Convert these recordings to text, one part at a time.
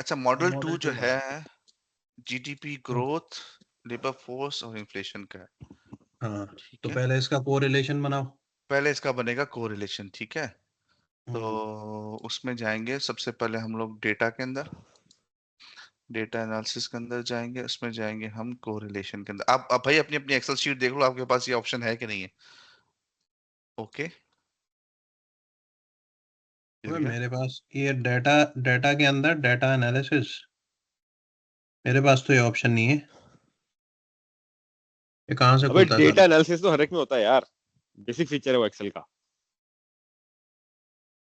अच्छा, model 2 model जो 2 है जीडीपी ग्रोथ, लेबर फोर्स और इन्फ्लेशन का है, हाँ, ठीक तो है। पहले इसका कोरिलेशन बनाओ। पहले इसका बनेगा कोरिलेशन, ठीक है। तो हम्म, उसमें जाएंगे सबसे पहले हम लोग डेटा के अंदर, डेटा एनालिसिस के अंदर जाएंगे, उसमें जाएंगे हम कोरिलेशन के अंदर। आप भाई अपनी अपनी एक्सेल शीट देख लो, आपके पास ये ऑप्शन है कि नहीं है। ओके, गिर अबे गया। मेरे पास ये डेटा डेटा के अंदर डेटा एनालिसिस, मेरे पास तो ये ऑप्शन नहीं है। ये कहाँ से अबे खुलता है डेटा साला? एनालिसिस तो हर एक में होता है यार, बेसिक फीचर है वो एक्सेल का।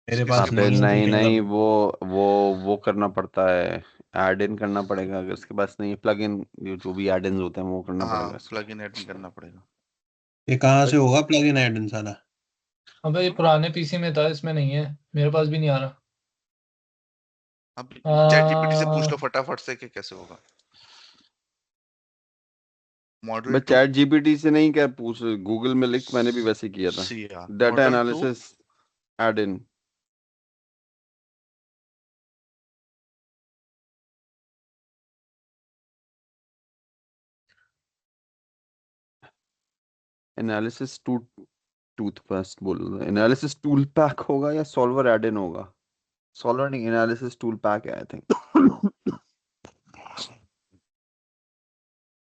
मेरे पास किसके अबे नहीं पास है नहीं नहीं है? नहीं, मतलब। वो करना पड़ता है, ऐड इन करना पड़ेगा। अगर उसके पास नहीं, प्लग इन जो भी ऐड इन होते हैं वो करना हाँ, पड़ेगा इसको। प्लग इन ऐड करना पड़ेगा। ये कहाँ से होगा प्लग इन ऐड इन साला? अबे ये पुराने पीसी में था, इसमें नहीं है, मेरे पास भी नहीं आ रहा। अब चैट जीपीटी से पूछ लो आ, फटाफट से कि कैसे होगा। मॉडल बस 2 चैट जीपीटी से नहीं, क्या पूछ, गूगल में लिख, मैंने भी वैसे किया था। CR data model 2। Analysis add in. Analysis toothpaste बोल रहा है। एनालिसिस टूल पैक होगा या सॉल्वर ऐड इन होगा? सॉल्वर नहीं, एनालिसिस टूल पैक है I think.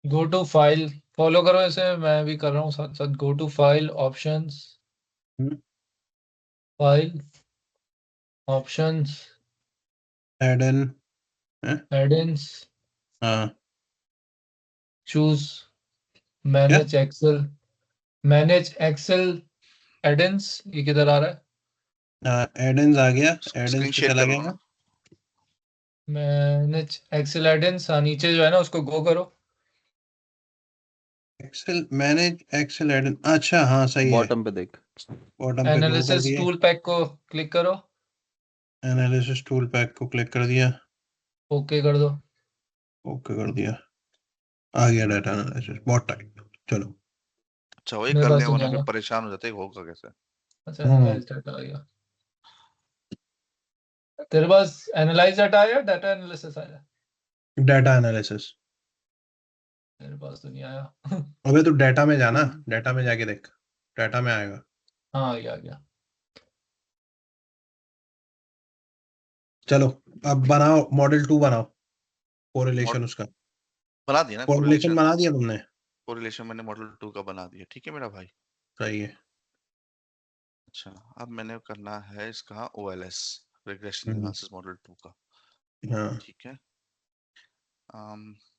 Go to file, follow करो इसे, मैं भी कर रहा हूँ साथ साथ। Go to file, options, file, options, add in. Add-ins, हाँ, चूज, क्या? Manage Excel, manage Excel add-ins. ये किधर आ रहा है? ऐड इन आ गया, ऐड इन स्क्रीन पे शेयर चला कर लो गया। ना। मैनेज एक्सेल एड-इन्स, हाँ नीचे जो है ना उसको गो करो। Excel manage Excel add in, अच्छा हाँ सही है। बॉटम पे देख। बॉटम पे गो कर एनालिसिस दिए। टूल पैक को क्लिक करो, एनालिसिस टूल पैक को क्लिक कर दिया, ओके कर दो। ओके कर दिया। आ गया डाटा एनालिसिस, बहुत टाइट। चलो। अच्छा, वही मेरे कर पास ले, तो नहीं वरना फिर आया। परेशान हो जाते हैं, होगा कैसे। अच्छा, हम्म, एनालाइज डाटा आ गया। तेरे पास एनालाइज डाटा आया, डाटा एनालिसिस आया? Data analysis. मेरे पास तो नहीं आया। अबे तू डाटा में जाना, डाटा में जाके देख, डाटा में आएगा। हाँ आ गया। चलो, अब बनाओ मॉडल 2 बनाओ, कोरिलेशन उसका। बना दिया ना कोरिलेशन कोरिलेशन। बना दिया तुमने? कोरिलेशन मैंने मॉडल 2 का बना दिया, ठीक है मेरा भाई। सही है। अच्छा, अब मैंने करना है इसका ओएलएस, रिग्रेशन हम्म, एनालिसिस मॉडल 2 का, हाँ। ठीक है।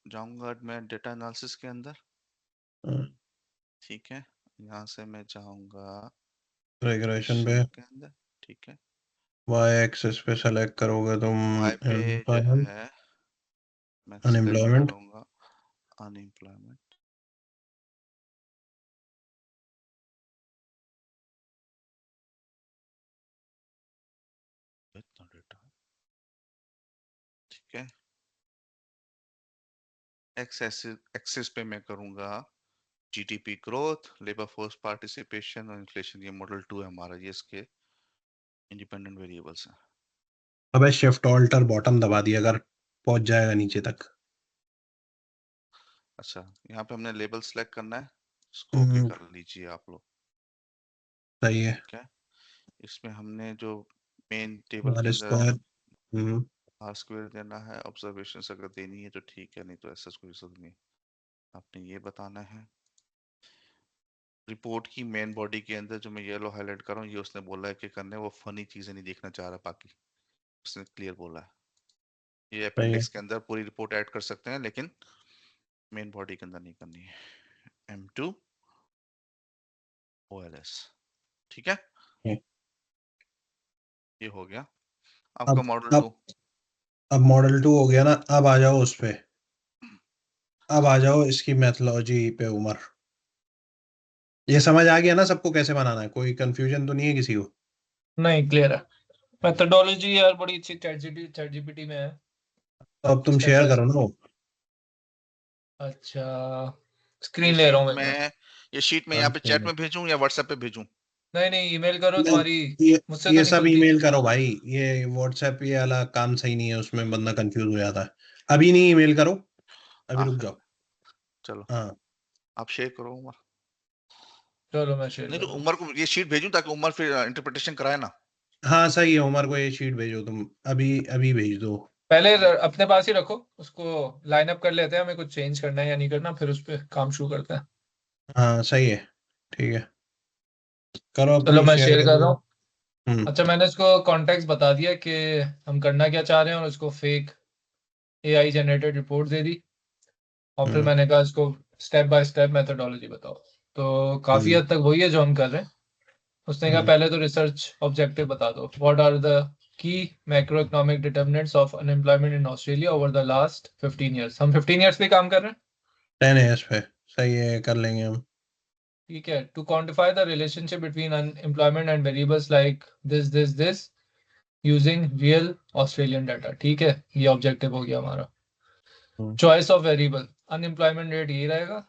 जाऊंगा मैं डेटा एनालिसिस के अंदर, हाँ, ठीक है। यहाँ से मैं जाऊंगा रिग्रेशन पे रिग्रेशन के अंदर, ठीक है। वाई एक्सिस पे सेलेक्ट करोगे तुम वाई पे जो है मैं सिलेक्ट अनएम्प्लॉयमेंट। करूंगा अनएम्प्लॉयमेंट। इतना डेटा, ठीक है। एक्स एक्सिस पे मैं करूंगा GDP growth, labour force participation और इन्फ्लेशन। ये मॉडल 2 है हमारा, ये इसके इंडिपेंडेंट वेरिएबल्स हैं। अबे शिफ्ट ऑल्टर बॉटम दबा दिया अगर पहुंच जाएगा नीचे तक। अच्छा, यहाँ पे हमने लेबल सेलेक्ट करना है, इसको ओके कर लीजिए आप लोग, सही है। ठीक है। इसमें हमने जो मेन टेबल के आर अंदर स्क्वायर। आर स्क्वायर देना है, ऑब्जर्वेशन अगर देनी है तो ठीक है, नहीं तो ऐसा कोई जरूरत नहीं। आपने ये बताना है। रिपोर्ट की मेन बॉडी के अंदर जो मैं येलो हाईलाइट कर रहा हूँ, ये उसने बोला है कि करने, वो फनी चीजें नहीं देखना चाह रहा, बाकी उसने क्लियर बोला है। ये सही है। अपेंडिक्स के अंदर पूरी रिपोर्ट ऐड कर सकते हैं, लेकिन मेन बॉडी के अंदर नहीं करनी है। M2 OLS, ठीक है। ये हो गया आपका अब मॉडल 2। अब मॉडल 2 हो गया ना, अब आ जाओ उस पे, अब आ जाओ इसकी मेथोलॉजी पे उमर। ये समझ आ गया ना सबको कैसे बनाना है? कोई कंफ्यूजन तो नहीं है किसी को? नहीं, क्लियर है। मेथोडोलॉजी यार बड़ी अच्छी चैट जीपीटी में है। तो अब तुम स्टेप शेयर बाय करो ना वो। अच्छा, ये स्क्रीन ले रहा शीट हूँ मैं एक बार। में, ये शीट में हाँ, यहाँ पे चैट में भेजूं या व्हाट्सएप पे भेजूं? नहीं नहीं, ईमेल करो नहीं, तुम्हारी, ये मुझसे ये तो सब निकलती ईमेल करो भाई, ये व्हाट्सएप ये वाला काम सही नहीं है, उसमें बंदा कंफ्यूज हो जाता है। अभी नहीं, ईमेल करो, अभी रुक आखिर जाओ। चलो हाँ आप शेयर करो उमर। चलो मैं शेयर नहीं कर तो रहा हूँ। उमर को ये शीट भेजूं ताकि उमर फिर इंटरप्रिटेशन कराए ना। हाँ सही है, उमर को ये शीट भेजो तुम, अभी अभी भेज दो। पहले अपने पास ही रखो उसको, लाइन अप कर लेते हैं, हमें कुछ चेंज करना है या नहीं करना, फिर उस पर काम शुरू करते हैं। हाँ सही है, ठीक है, करो चलो अपनी मैं शेयर शेयर कर करो। रहा हूँ। हम्म अच्छा, मैंने इसको कॉन्टेक्स्ट बता दिया कि हम करना क्या चाह रहे हैं, और उसको फेक एआई जनरेटेड रिपोर्ट दे दी, और फिर हम्म मैंने कहा इसको स्टेप बाय स्टेप मेथोडोलॉजी बताओ। तो काफ़ी हम्म हद तक वही है जो हम कर रहे हैं। उसने कहा हम्म पहले तो रिसर्च ऑब्जेक्टिव बता दो, what are the key macro economic determinants of unemployment in Australia over the last 15 years. हम 15 ईयर्स पे काम कर रहे हैं। 10 पे सही है, कर लेंगे हम। ठीक है, to quantify the relationship between unemployment and variables like this using real Australian data. ठीक है, ये ऑब्जेक्टिव हो गया हमारा। Hmm choice of variable, unemployment rate ये रहेगा,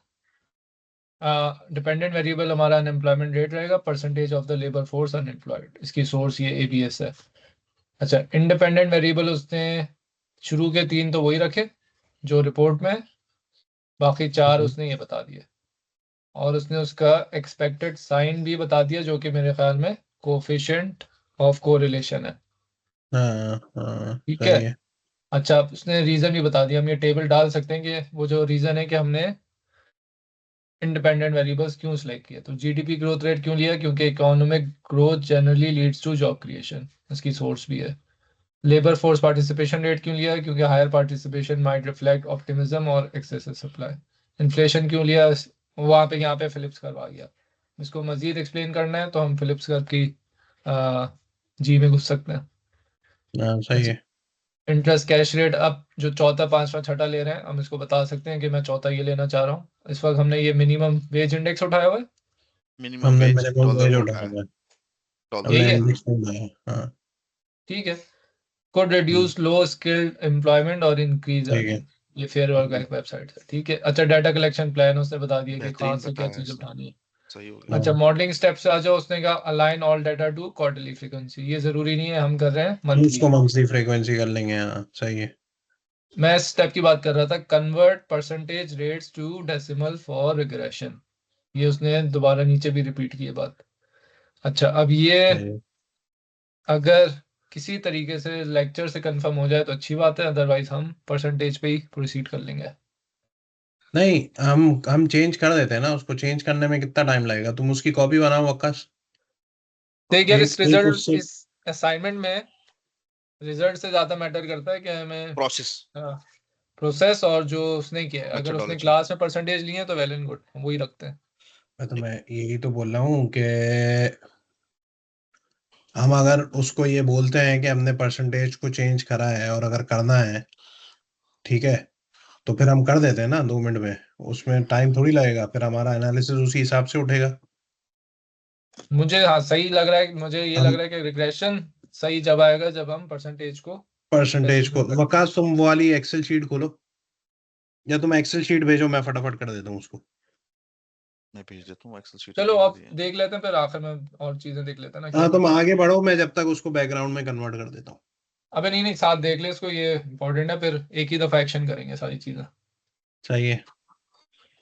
डिपेंडेंट वेरिएबल हमारा अनएम्प्लॉयमेंट रेट रहेगा, percentage of the labour force unemployed, इसकी सोर्स ये एबीएस है। अच्छा, इंडिपेंडेंट वेरिएबल उसने शुरू के 3 तो वही रखे जो रिपोर्ट में है, बाकी 4 हम्म, उसने ये बता दिए, और उसने उसका एक्सपेक्टेड साइन भी बता दिया जो कि मेरे ख्याल में कोफिशिएंट ऑफ कोरिलेशन है। हाँ हाँ ठीक है। सही है। अच्छा, उसने रीजन भी बता दिया, हम ये टेबल डाल सकते हैं कि वो जो रीजन है कि हमने इंडिपेंडेंट वेरिएबल्स क्यों सिलेक्ट किया। तो जीडीपी ग्रोथ रेट क्यों लिया, क्योंकि economic growth generally leads to job creation, इसकी सोर्स भी है। लेबर फोर्स पार्टिसिपेशन रेट क्यों लिया, क्योंकि higher participation might reflect optimism और एक्सेसिव सप्लाई। इन्फ्लेशन क्यों लिया, वहाँ पे यहाँ पे फिलिप्स करवा गया। इसको मजीद एक्सप्लेन करना है तो हम फिलिप्स कर की जी में घुस सकते हैं। हाँ सही है। इंटरेस्ट कैश रेट, अब जो चौथा पांचवा छठा ले रहे हैं हम इसको बता सकते हैं कि मैं चौथा ये लेना चाह रहा हूँ। इस वक्त हमने ये मिनिमम वेज इंडेक्स उठाया हुआ है, मिनिमम हमने वेज मिनिमम डॉलर वेज में उठाया उठाया हुआ है, डॉलर यही हमने में। है। इंडेक्स नहीं उठाया। हाँ ठीक है, could reduce low skilled employment और increase ठीक है। earning, ये फेयर वर्क वेबसाइट है। ठीक है। अच्छा, डाटा कलेक्शन प्लान उसने बता दिया कि कहाँ बेहतरीन से क्या बताया चीज़ इसने, उठानी है। सही हो गया। अच्छा, हाँ मॉडलिंग स्टेप्स आ जाओ, उसने कहा align all data to quarterly frequency, ये जरूरी नहीं है, हम कर रहे हैं मंथली। उसको मंथली फ्रीक्वेंसी कर लेंगे, हाँ सही है। मैं इस स्टेप की बात कर रहा था, convert percentage rates to decimal for regression, ये उसने दोबारा नीचे भी रिपीट की है बात। अच्छा, अब ये सही है। अगर किसी तरीके से लेक्चर से कंफर्म हो जाए तो अच्छी बात है, अदरवाइज हम परसेंटेज पे ही प्रोसीड कर लेंगे। नहीं, हम चेंज कर देते हैं ना, उसको चेंज करने में कितना टाइम लगेगा, तुम उसकी कॉपी बनाओ आकाश। देख यार, एक इस एक रिजल्ट उससे इस असाइनमेंट में रिजल्ट से ज्यादा मैटर करता है कि हमें प्रोसेस, प्रोसेस और जो उसने किया है। अगर उसने मेथोडोलॉजी। क्लास में परसेंटेज लिए हैं तो वेल एंड गुड, हम वही रखते हैं। मैं यही तो बोल रहा हूँ कि हम अगर उसको ये बोलते हैं कि हमने परसेंटेज को चेंज करा है और अगर करना है, ठीक है, तो फिर हम कर देते हैं ना 2 मिनट में, उसमें टाइम थोड़ी लगेगा, फिर हमारा एनालिसिस उसी हिसाब से उठेगा। मुझे हाँ सही लग रहा है, मुझे ये लग हम रहा है कि रिग्रेशन सही जब आएगा जब हम परसेंटेज को परसेंटेज को, स्पेसिफिक करेंगे। वकास तुम वो वाली एक्सेल शीट खोलो, या तुम एक्सेल शीट भेजो, मैं फटाफट कर देता हूँ उसको। मैं भेज देता हूँ, एक्सेल शीट चलो भेज अब दी है। देख लेते हैं, फिर आखिर में और चीजें देख लेते हैं ना क्या हाँ तुम करना है। आगे बढ़ो, मैं जब तक उसको बैकग्राउंड में कन्वर्ट कर देता हूँ। अबे नहीं नहीं, साथ देख ले इसको, ये इंपॉर्टेंट है, फिर एक ही दफा एक्शन करेंगे सारी चीजें। सही है।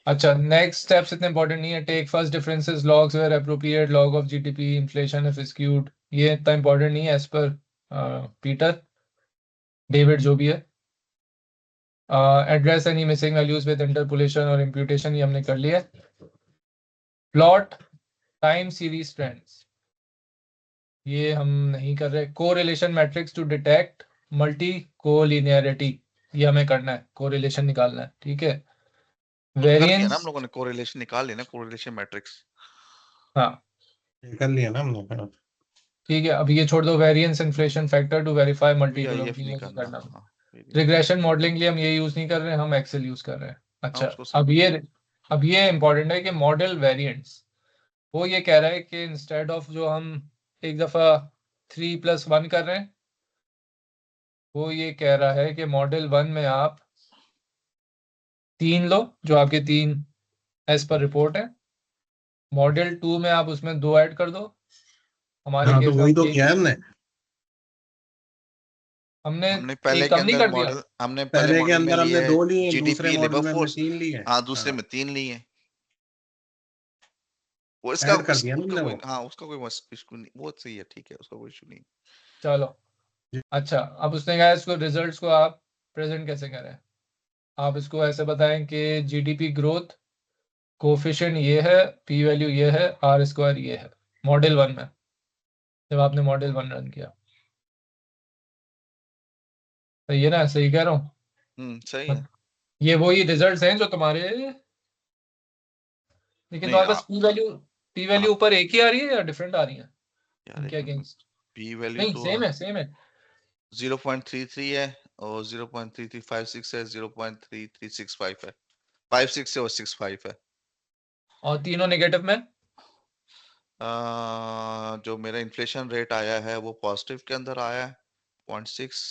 अच्छा, नेक्स्ट स्टेप्स इतने इंपॉर्टेंट नहीं है। Take first differences logs where appropriate, log of GDP inflation if skewed, ये इतना इंपॉर्टेंट नहीं है एज पर पीटर डेविड जो भी है। Address any missing values with interpolation और इम्प्यूटेशन, ये हमने कर लिया है। प्लॉट टाइम सीरीज ट्रेंड्स, ये हम नहीं कर रहे। Correlation matrix to detect multicollinearity, ये हमें करना है, कोरिलेशन निकालना है। ठीक है। वो तो कर लिया ना हम वेरिएंस, लोगों ने, कोरिलेशन निकाल लिया ना, कोरिलेशन मैट्रिक्स। हाँ ये कर लिया ना हमने, हाँ। ठीक है। अब ये छोड़ दो, variance inflation factor to verify multiple, VIF नहीं ये करना, करना। हाँ VIF। रिग्रेशन मॉडलिंग के लिए हम ये यूज नहीं कर रहे हैं, हम एक्सेल यूज कर रहे हैं। हाँ अच्छा, उसको अब समझ। ये इंपॉर्टेंट है कि मॉडल वेरिएंट्स, वो ये कह रहा है कि इंस्टेड ऑफ जो हम एक दफा 3+1 कर रहे हैं, वो ये कह रहा है कि मॉडल 1 में आप 3 लो जो आपके 3 एज पर रिपोर्ट है, मॉडल 2 में आप उसमें 2 ऐड कर दो, हमारे हाँ केस तो में वही हम तो यही किया है हमने। हमने हमने पहले एक के कम नहीं अंदर कर दिया। मॉडल हमने पहले पहले के मॉडल में अंदर हमने लिए 2 लिए, दूसरे जीडीपी मॉडल लेबर में हमने फोर्स, 3 लिए। हाँ दूसरे हाँ, में 3 लिए। वो इसका ऐड कर दिया ना उसका हमने कोई, वो। हाँ उसका कोई इशू नहीं, वो सही है, ठीक है, उसका कोई इशू नहीं। चलो अच्छा, अब उसने कहा इसको रिजल्ट्स को आप प्रेजेंट कैसे करें। आप इसको ऐसे बताएं कि जीडीपी ग्रोथ कोफिशिएंट ये है, पी वैल्यू ये है, आर स्क्वायर ये है, मॉडल 1 में, जब आपने मॉडल 1 रन किया। सही है ना, सही कह रहा हूँ। सही है। ये वही रिजल्ट्स हैं जो तुम्हारे, लेकिन नहीं तुम्हारे पास पी वैल्यू ऊपर एक ही आ रही है या डिफरेंट आ रही है यार इनके एक मिनट, अगेंस्ट। पी वैल्यू नहीं तो सेम है, सेम है। 0.33 है और 0.3356 है, 0.3365 है, 56 है और 65 है। और तीनों नेगेटिव में। जो मेरा इन्फ्लेशन रेट आया है वो पॉजिटिव के अंदर आया है 0.6,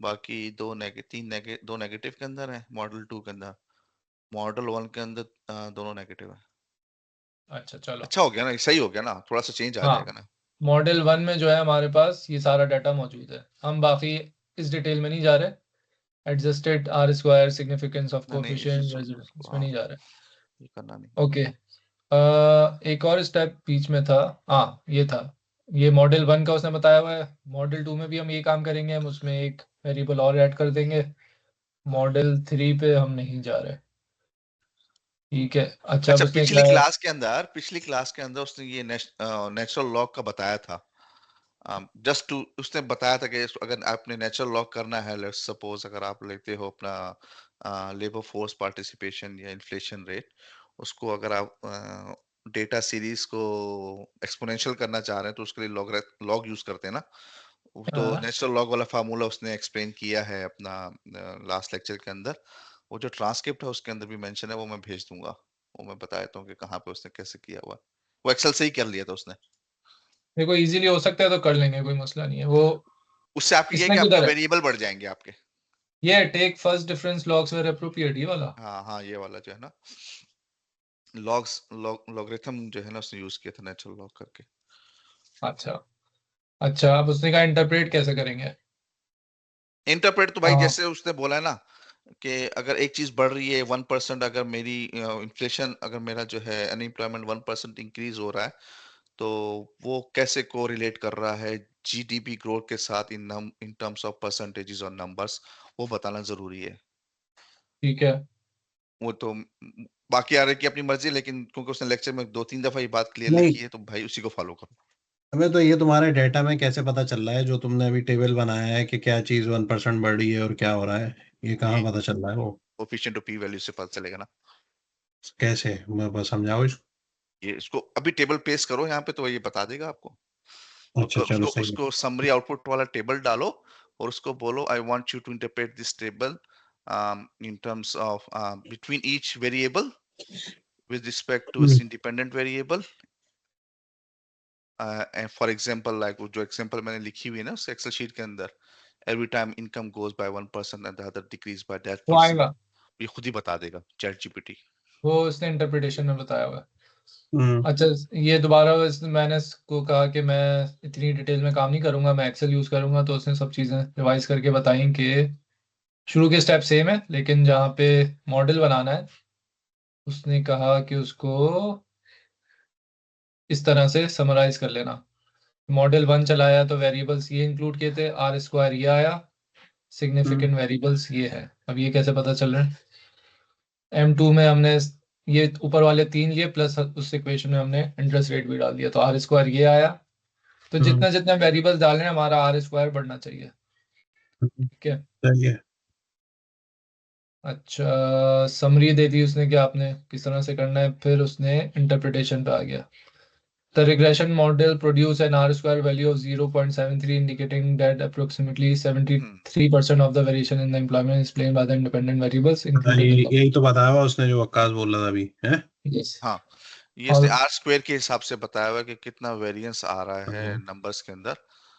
बाकी दो नेगेटिव के अंदर है मॉडल 2 के अंदर। मॉडल 1 के अंदर दोनों नेगेटिव है। अच्छा चलो। अच्छा हो गया ना, सही हो गया ना, थोड़ा सा चेंज आ हाँ, जाएगा ना। मॉडल 1 में जो है हमारे पास ये सारा डाटा मौजूद है, हम बाकी इस डिटेल में नहीं जा रहे। Adjusted are square, significance of नहीं नहीं, इस कोफिशिएंट, उसको इसमें हाँ, नहीं जा रहे। ये करना नहीं। ओके, एक और स्टेप बीच में था। हाँ ये था, ये मॉडल 1 का उसने बताया हुआ है। मॉडल 2 में भी हम ये काम करेंगे, हम उसमें एक वेरिएबल और ऐड कर देंगे। मॉडल 3 पे हम नहीं जा रहे। ठीक है, अच्छा अब अच्छा, उसने क्या है। पिछली क्लास के अंदर उसने ये नेचुरल लॉग का बताया था। जस्ट टू उसने बताया था कि अगर आपने नेचुरल लॉग करना है, लेट्स सपोज अगर आप लेते हो अपना लेबर फोर्स पार्टिसिपेशन या इन्फ्लेशन रेट, उसको अगर आप डेटा सीरीज को एक्सपोनेंशियल करना चाह रहे हैं तो उसके लिए लॉग यूज करते हैं ना। तो हाँ नेचुरल लॉग वाला फार्मूला उसने एक्सप्लेन किया है अपना लास्ट लेक्चर के अंदर। वो जो ट्रांसक्रिप्ट है उसके अंदर भी मेंशन है, वो मैं भेज दूंगा। वो मैं बता देता हूँ कि कहाँ पे उसने कैसे किया हुआ है। वो एक्सेल से ही कर लिया था उसने। देखो इजीली हो सकता है तो कर लेंगे, कोई मसला नहीं है वो। उससे आपकी ये है इसमें कि आपके किधर है, वेरिएबल बढ़ जाएंगे आपके। ये take first difference logs where appropriate, ये वाला। हाँ हाँ, ये वाला जो है ना, लॉगरिथम जो है ना उसने यूज किया था नेचुरल लॉग करके। अच्छा अच्छा, अब उसने कहा इंटरप्रेट कैसे करेंगे। इंटरप्रेट तो भाई हाँ जैसे उसने बोला है ना कि अगर एक चीज बढ़ रही है 1%, अगर मेरी इन्फ्लेशन, अगर मेरा जो है अनएम्प्लॉयमेंट 1% इंक्रीज हो रहा है, तो वो कैसे कोरिलेट कर रहा है जीडीपी ग्रोथ के साथ इन टर्म्स ऑफ परसेंटेजेस और नंबर्स, वो बताना जरूरी है। ठीक है। वो तो बाकी आ रही की अपनी मर्जी, लेकिन क्योंकि उसने लेक्चर में 2-3 दफा ये बात क्लियरली नहीं, की है तो भाई उसी को फॉलो करो। हमें तो ये तुम्हारे डेटा में कैसे पता चल रहा है, जो तुमने अभी टेबल बनाया है कि क्या चीज 1% बढ़ रही है और क्या हो रहा है, ये कहाँ ये पता चल रहा है वो? कोफिशिएंट ऑफ पी वैल्यू से पता चलेगा ना। कैसे, मैं बस समझाओ इसको। ये इसको अभी टेबल पेस्ट करो यहाँ पे तो ये बता देगा आपको। अच्छा चलो उसको सही है। उसको समरी आउटपुट वाला टेबल डालो और उसको बोलो I want you to interpret this table in terms of between each variable with respect to its hmm, independent variable, and for example like वो जो example मैंने लिखी हुई है ना उस एक्सेल शीट के अंदर, every time income goes by 1% and the other decrease by that वो percent, आएगा, ये खुद ही बता देगा चैट जीपीटी। वो उसने इंटरप्रिटेशन में बताया हुआ है। हम्म, अच्छा, ये दोबारा मैंने इसको कहा कि मैं इतनी डिटेल में काम नहीं करूंगा, मैं एक्सेल यूज करूंगा, तो उसने सब चीज़ें रिवाइज करके बताई कि शुरू के स्टेप सेम है, लेकिन जहाँ पे मॉडल बनाना है उसने कहा कि उसको इस तरह से समराइज कर लेना। मॉडल 1 चलाया तो वेरिएबल्स ये इंक्लूड किए थे, आर स्क्वायर ये आया, हम्म, सिग्निफिकेंट वेरिएबल्स ये है। अब ये कैसे पता चल रहा है। M2 में हमने ये ऊपर वाले 3 लिए, प्लस उस इक्वेशन में हमने इंटरेस्ट रेट भी डाल दिया, तो आर स्क्वायर ये आया। तो हम्म, जितना जितना वेरिएबल्स डाल रहे हैं हमारा आर स्क्वायर बढ़ना चाहिए। ठीक है। सही है। अच्छा, समरी दे दी उसने कि आपने किस तरह से करना है, फिर उसने इंटरप्रिटेशन पे आ गया। The regression model produced an R square value of 0.73, indicating that approximately hmm 73% of the variation in the employment is explained by the independent variables, including income. यही तो बताया हुआ उसने जो वक्कास बोल रहा था अभी है। Yes. हाँ, ये इसने और आर स्क्वायर के हिसाब से बताया हुआ है कि कितना वेरिएंस आ रहा है हाँ। नंबर्स के अंदर।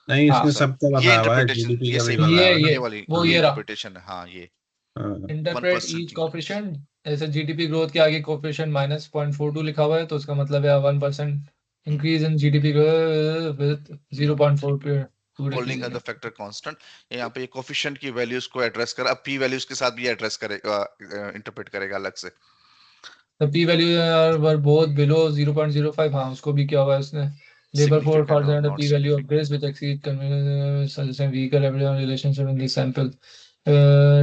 नहीं, हाँ, इसने सब सबको ये बताया हुआ है, इंटरप्रिटेशन, जीडीपी ये का भी सही बताया बताया, हुआ है ये ना। वाली वो ये ये रहा इंटरप्रिटेशन है, हाँ ये हाँ, इंटरप्रेट 1% ईच इंक्रीज। कोफिशिएंट। ऐसे जीडीपी ग्रोथ के आगे कोफिशिएंट -0.42 लिखा हुआ है, तो उसका मतलब है 1% increase in GDP with 0.4 period holding other factor constant, यहाँ पे ये कोफिशिएंट की वैल्यूज को एड्रेस कर, अब पी वैल्यूज के साथ भी एड्रेस करेगा, इंटरप्रेट करेगा अलग से। The p value were both below 0.05, हाँ उसको भी क्या हुआ है उसने labor force Significant or the not p value of significant? this which exceed suggesting weaker evidence relationship in this sample.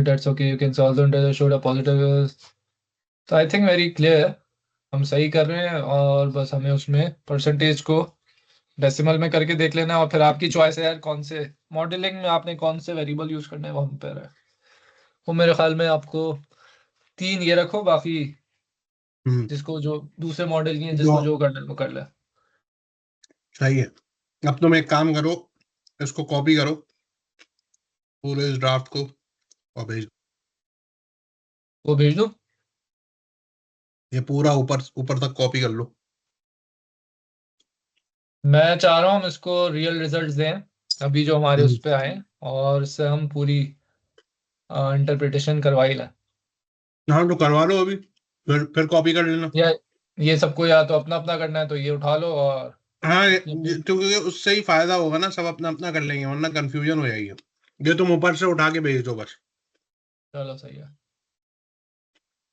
That's okay, you can solve the showed a positive so I think very clear हम सही कर रहे हैं और बस हमें उसमें percentage को डेसिमल में करके देख लेना और फिर आपकी चॉइस है यार कौन से मॉडलिंग में आपने कौन से वेरिएबल यूज करने हैं वो हम पे है। वो मेरे ख्याल में आपको 3 ये रखो, बाकी जिसको जो दूसरे मॉडल की है जिसको जो करना है वो कर ले। सही है। अब तुम एक काम करो, इसको कॉपी करो पूरे इस ड्राफ्ट को और भेज दो। वो भेज दो, ये पूरा ऊपर तक कॉपी कर लो। मैं चाह रहा हूँ हम इसको रियल रिजल्ट्स दें अभी जो हमारे उस पे आए और इससे हम पूरी इंटरप्रिटेशन करवा ही लें। हाँ तो करवा लो अभी, फिर कॉपी कर लेना। या ये सबको या तो अपना अपना करना है तो ये उठा लो और हाँ क्योंकि उससे ही फायदा होगा ना, सब अपना अपना कर लेंगे वरना कंफ्यूजन हो जाएगी। ये तुम ऊपर से उठा के भेज दो बस। चलो सही है।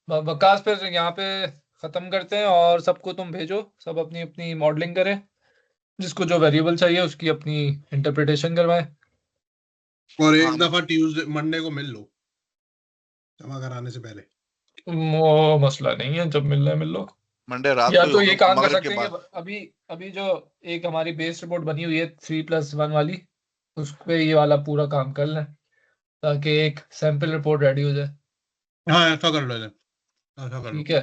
बकास फिर यहाँ पे खत्म करते हैं और सबको तुम भेजो, सब अपनी अपनी मॉडलिंग करें, जिसको जो वेरिएबल चाहिए उसकी अपनी इंटरप्रिटेशन करवाएं। और हाँ, एक दफा ट्यूसडे मंडे को मिल लो जमा कराने से पहले। वो मसला नहीं है, जब मिलना है मिल लो। मंडे रात या को ही तो ये होगा, काम कर मगरिब के सकते हैं बाद। कि अभी अभी जो एक हमारी बेस रिपोर्ट बनी हुई है 3+1 वाली, उस पे ये वाला पूरा काम कर लें ताकि एक सैंपल रिपोर्ट रेडी हो जाए। हाँ ऐसा कर लो, ऐसा कर लो। ठीक है,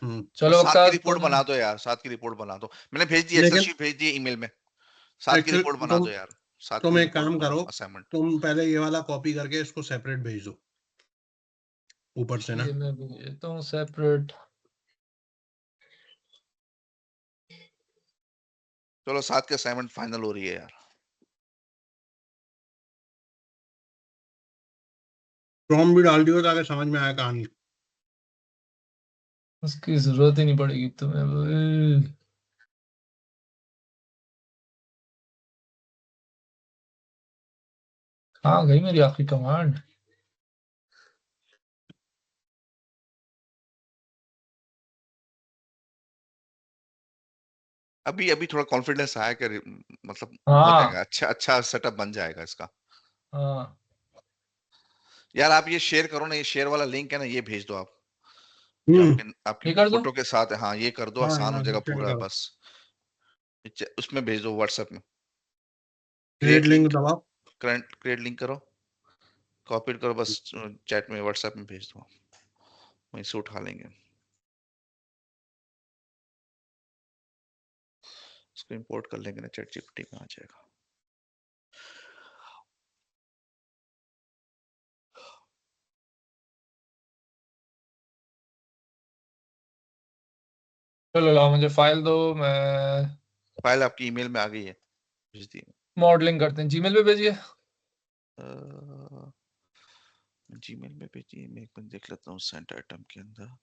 हम्म। और चलो साथ की वकास रिपोर्ट तुम बना दो यार, साथ की रिपोर्ट बना दो। मैंने भेज दी, एक्सेल लेकिन शीट भेज दी ईमेल में, साथ की एक्चुअल रिपोर्ट बना दो यार, साथ तुम की एक रिपोर्ट काम बनाओ, करो, असाइनमेंट। तुम पहले ये वाला कॉपी करके इसको सेपरेट भेज दो ऊपर से ना। ये मैं भेज देता हूँ सेपरेट। चलो साथ की असाइनमेंट फाइनल हो रही है यार। फॉर्म भी डाल दियो ताकि समझ में आए कहानी। उसकी जरूरत ही नहीं पड़ेगी तुम्हें भाई। कहाँ गई मेरी आखिरी कमांड? अभी अभी थोड़ा कॉन्फिडेंस आया कि मतलब हो हाँ जाएगा, अच्छा अच्छा सेटअप बन जाएगा इसका। हाँ यार आप ये शेयर करो ना, ये शेयर वाला लिंक है ना, ये भेज दो आप, जो हम्म। आपके आपकी ये कर दो। फोटो के साथ है। हाँ ये कर दो, हाँ आसान हो हाँ जाएगा शेयर पूरा, करो, बस उसमें भेज दो व्हाट्सएप में। क्रिएट क्रिएट लिंक लिंक, दबाओ। करंट क्रिएट लिंक करो, कॉपी करो, बस चैट में व्हाट्सएप में भेज दो, वहीं से उठा लेंगे। इसको इंपोर्ट कर लेंगे ना, चैट जीपीटी में आ जाएगा। चलो लाओ मुझे फाइल दो, मैं फाइल आपकी ईमेल में आ गई है, भेज दी। मॉडलिंग करते हैं। जीमेल पे भेजिए। जीमेल में भेजिए, मैं एक बार देख लेता हूँ सेंट आइटम के अंदर।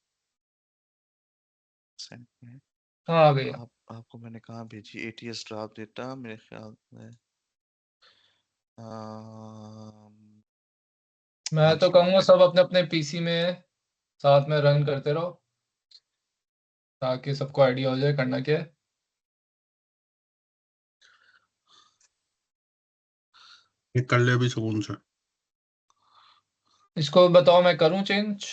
सेंट में हाँ आ गई। आपको मैंने कहाँ भेजी? एटीएस ड्राफ्ट डेटा मेरे ख्याल में। मैं हाँ तो जी कहूँगा सब अपने अपने पीसी में साथ में रन करते रहो ताकि सबको आइडिया हो जाए करना क्या है। ये कर ले अभी सुकून से। इसको बताओ मैं करूँ चेंज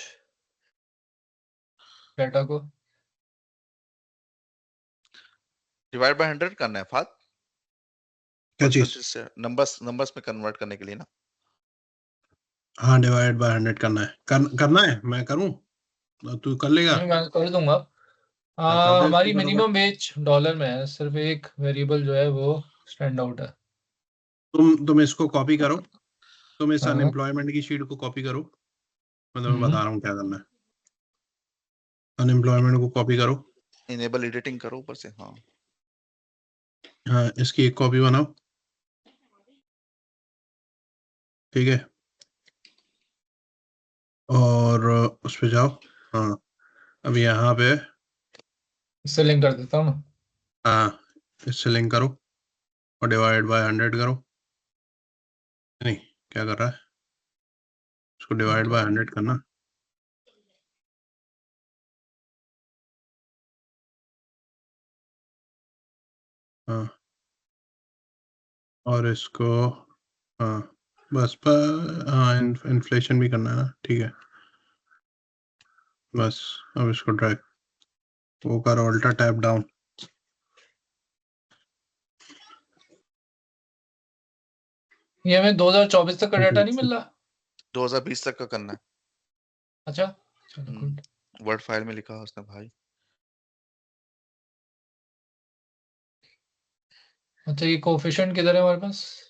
डाटा को? डिवाइड बाय 100 करना है फात, क्या चीज? परसेंटेज से नंबर्स नंबर्स में कन्वर्ट करने के लिए ना। हाँ डिवाइड बाय 100 करना है, करना है, मैं करूँ? तू कर लेगा? नहीं मैं कर दूंगा। हाँ कर दे इसको हमारी फटाफट। मिनिमम वेज डॉलर में है, सिर्फ एक वेरिएबल जो है वो स्टैंड आउट है। तुम इसको कॉपी करो, तुम इस हाँ अनएम्प्लॉयमेंट की शीट को कॉपी करो। मैं तुम्हें हम्म बता रहा हूँ क्या करना है। अनएम्प्लॉयमेंट को कॉपी करो। इनेबल एडिटिंग करो ऊपर से। हाँ हाँ इसकी एक कॉपी बनाओ, ठीक है। और उस पे जाओ। हाँ अब यहाँ पे इससे लिंक कर देता हूँ ना। हाँ, इससे लिंक करो और डिवाइड बाय 100 करो। नहीं, क्या कर रहा है? इसको डिवाइड बाय 100 करना। हाँ, और इसको हाँ बस हाँ इन्फ्लेशन भी करना है ना, ठीक है। बस अब इसको ड्रैग वो कर, ऑल्टर टैप डाउन। ये हमें 2024 तक का डाटा नहीं मिल रहा? 2020 तक का करना है। अच्छा चलो गुड। वर्ड फाइल में लिखा है उसने भाई। अच्छा ये कोफिशिएंट किधर है हमारे पास?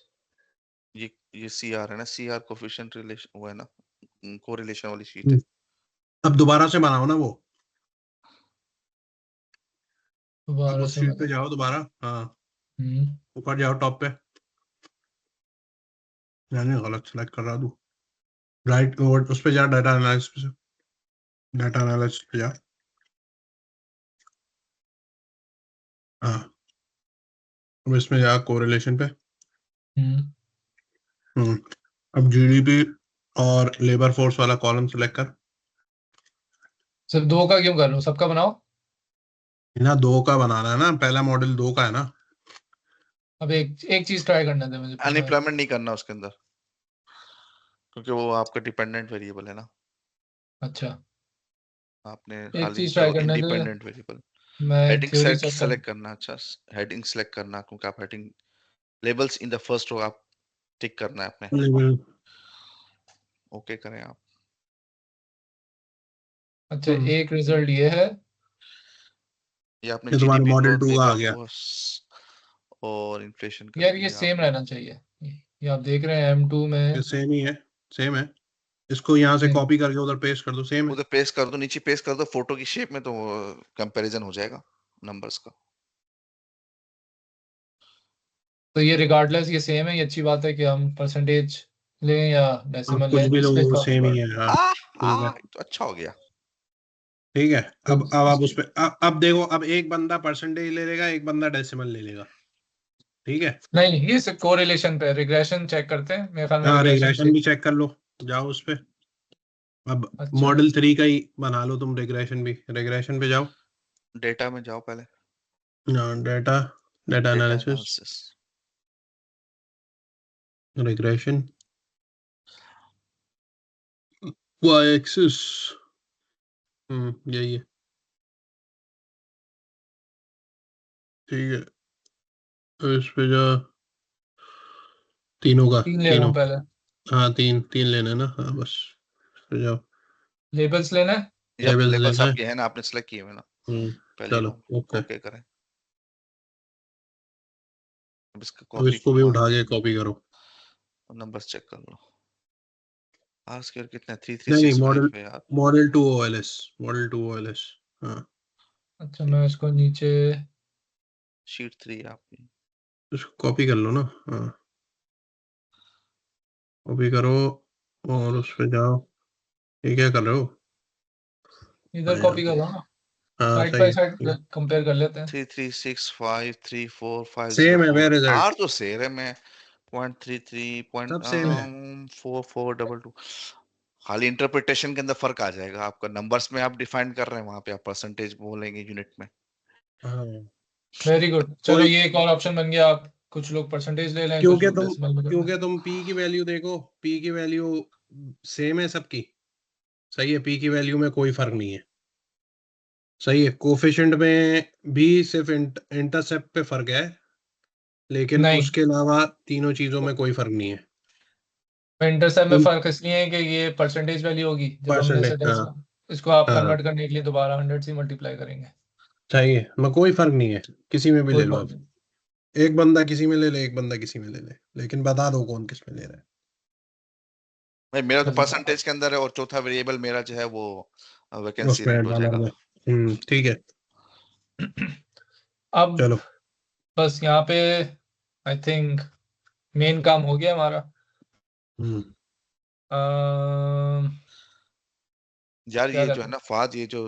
ये सीआर है ना, सीआर कोफिशिएंट रिलेशन वो है ना, कोरिलेशन वाली शीट है। अब दोबारा से बनाओ ना वो। अब दोबारा उस से शीट पे बना। जाओ दोबारा। हाँ, हम्म ऊपर जाओ टॉप पे। नहीं, गलत सेलेक्ट कर रहा तू। राइट उस पे जा, डाटा एनालिसिस पे, डाटा एनालिसिस पे जा। हाँ, अब इसमें जा कोरिलेशन पे। अब जीडीपी और लेबर फोर्स वाला कॉलम सेलेक्ट कर। सिर्फ 2 का क्यों कर रहा हूँ, सबका बनाओ। ना 2 का बनाना है ना, पहला मॉडल 2 का है ना। अब एक चीज ट्राई करना था मुझे पता है। अनएम्प्लॉयमेंट नहीं करना उसके अंदर, क्योंकि वो आपका डिपेंडेंट वेरिएबल है ना। अच्छा आपने एक खाली चीज ट्राई जो करना था, इंडिपेंडेंट वेरिएबल। मैं हेडिंग थ्योरी चेक कर। सेलेक्ट करना। अच्छा, हेडिंग सेलेक्ट करना, क्योंकि आप heading labels in the first row आप टिक करना है अपने। लेवल ओके करें आप। अच्छा एक रिजल्ट ये है। ये आपने ये तुम्हारे जीडीपी मॉडल ग्रोथ, 2 का आ लेबर गया। फोर्स और इन्फ्लेशन कर यार ये दिया सेम आपने। रहना चाहिए। ये आप देख रहे हैं M2 ये में सेम ही है, सेम है। इसको यहाँ से same। कॉपी करके उधर पेस्ट कर दो, सेम है। उधर पेस्ट कर दो, नीचे पेस्ट कर दो फोटो की शेप में, तो कंपैरिजन हो जाएगा नंबर्स का। तो ये रिगार्डलेस ये सेम है, ये अच्छी बात है कि हम परसेंटेज लें या आप डेसिमल कुछ लें भी डिस्प्ले लोगो, का। सेम ही है। हाँ, ठीक है, तो अच्छा हो गया। ठीक है। तो अब आप उस पे अब देखो, अब एक बंदा परसेंटेज ले लेगा, एक बंदा डेसिमल ले लेगा, ठीक है। नहीं ये सिर्फ कोरिलेशन पे, रिग्रेशन चेक करते हैं मेरे ख्याल में, हाँ, रिग्रेशन रिग्रेशन ठीक। भी चेक कर लो, जाओ उस पे। अब अच्छा मॉडल 3 का ही बना लो तुम, रिग्रेशन भी। रिग्रेशन पे जाओ। डेटा में जाओ पहले, data, data data analysis, analysis. Regression, Y axis. यही है, ठीक है। तो इस पे जा, तीनों का, 3 ले रहा तीनों। हूँ पहले। हाँ, तीन तीन लेना है ना। हाँ बस, इस पे जाओ, लेबल्स लेना है। जब लेवल्स लेबल्स लेना है। आपके हैं ना, आपने सेलेक्ट किए हुए ना पहली चलो, रो में। ओके। ओके करें। अब इसका अब कॉपी इसको भी मार उठा के के कॉपी करो। नंबर्स चेक कर लो। आर स्क्वायर कितना है? नहीं नहीं, 3365 है यार। Model 2 OLS, model 2 OLS. हाँ, अच्छा मैं इसको नीचे। शीट 3 आपकी। इसको कॉपी कर लो ना। हाँ, कॉपी करो और उस पे जाओ। ये क्या कर रहे हो? हाँ इधर यहाँ कॉपी पे। कर रहा हूँ ना, हाँ, साइड सही बाय है, साइड ठीक है। कंपेयर कर लेते हैं। 33653450 सेम है वे 4। रिजल्ट, आर तो सेम है। मैं 0.33 सब सेम है। 4422। खाली इंटरप्रिटेशन के अंदर फर्क आ जाएगा आपका। नंबर्स में आप डिफाइन कर रहे हैं, वहां पे आप परसेंटेज बोलेंगे यूनिट में। हाँ, वेरी गुड, चलो कोई, ये एक और ऑप्शन बन गया। आप कुछ लोग परसेंटेज ले लें, कुछ लोग डेसिमल में कर लें। क्योंकि तुम पी की वैल्यू देखो, पी की वैल्यू सेम है सबकी। सही है, पी की वैल्यू में कोई फर्क नहीं है। सही है, कोफिशिएंट में भी सिर्फ इंटरसेप्ट पे फर्क है, लेकिन नहीं उसके अलावा तीनों चीजों में कोई फर्क नहीं है। इंटरसेप्ट में फर्क इसलिए है कि ये परसेंटेज वैल्यू होगी, जब हमने इसे परसेंटेज, हाँ। डेसिमल, इसको आप हाँ, कन्वर्ट करने के लिए दोबारा 100 से मल्टीप्लाई करेंगे। सही है, मैं कोई फर्क नहीं है, किसी में भी कोई ले लो फर्क आप। नहीं। एक बंदा किसी में ले ले, एक बंदा किसी में ले ले, लेकिन बता दो कौन किस में ले रहा है। भाई मेरा तो चलिए परसेंटेज के अंदर है, और चौथा वेरिएबल मेरा जो है वो वैकेंसी उसमें रेट हो डॉलर जाएगा। में। ठीक है, अब चलो। बस यहाँ पे आई थिंक मेन काम हो गया हमारा। हम्म यार क्या ये जो कहते है हैं। ना फाद, ये जो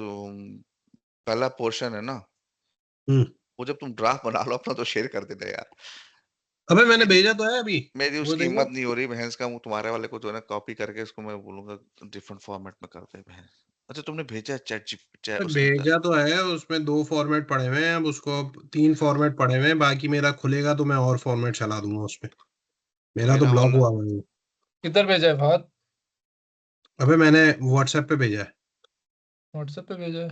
पहला पोर्शन है ना, हम्म वो जब तुम ड्राफ्ट बना लो अपना तो शेयर कर देना यार। अबे मैंने भेजा तो है अभी, मेरी वो उसकी देखो। हिम्मत नहीं हो रही भैंस का, वो तुम्हारे वाले को जो है ना कॉपी करके इसको मैं बोलूंगा डिफरेंट फॉर्मेट में कर दे भैंस। अच्छा तुमने भेजा है चैट उसके अंदर? भेजा तो है, उसमें 2 फॉर्मेट पड़े हुए हैं, अब उसको अब 3 फॉर्मेट पड़े हुए हैं, बाकी मेरा खुलेगा तो मैं और फॉर्मेट चला दूंगा उसमें। मेरा तो मेरा ब्लॉक वाला हुआ हुआ है। किधर भेजा है फहद? अबे मैंने व्हाट्सएप पे भेजा है। व्हाट्सएप पे भेजा है?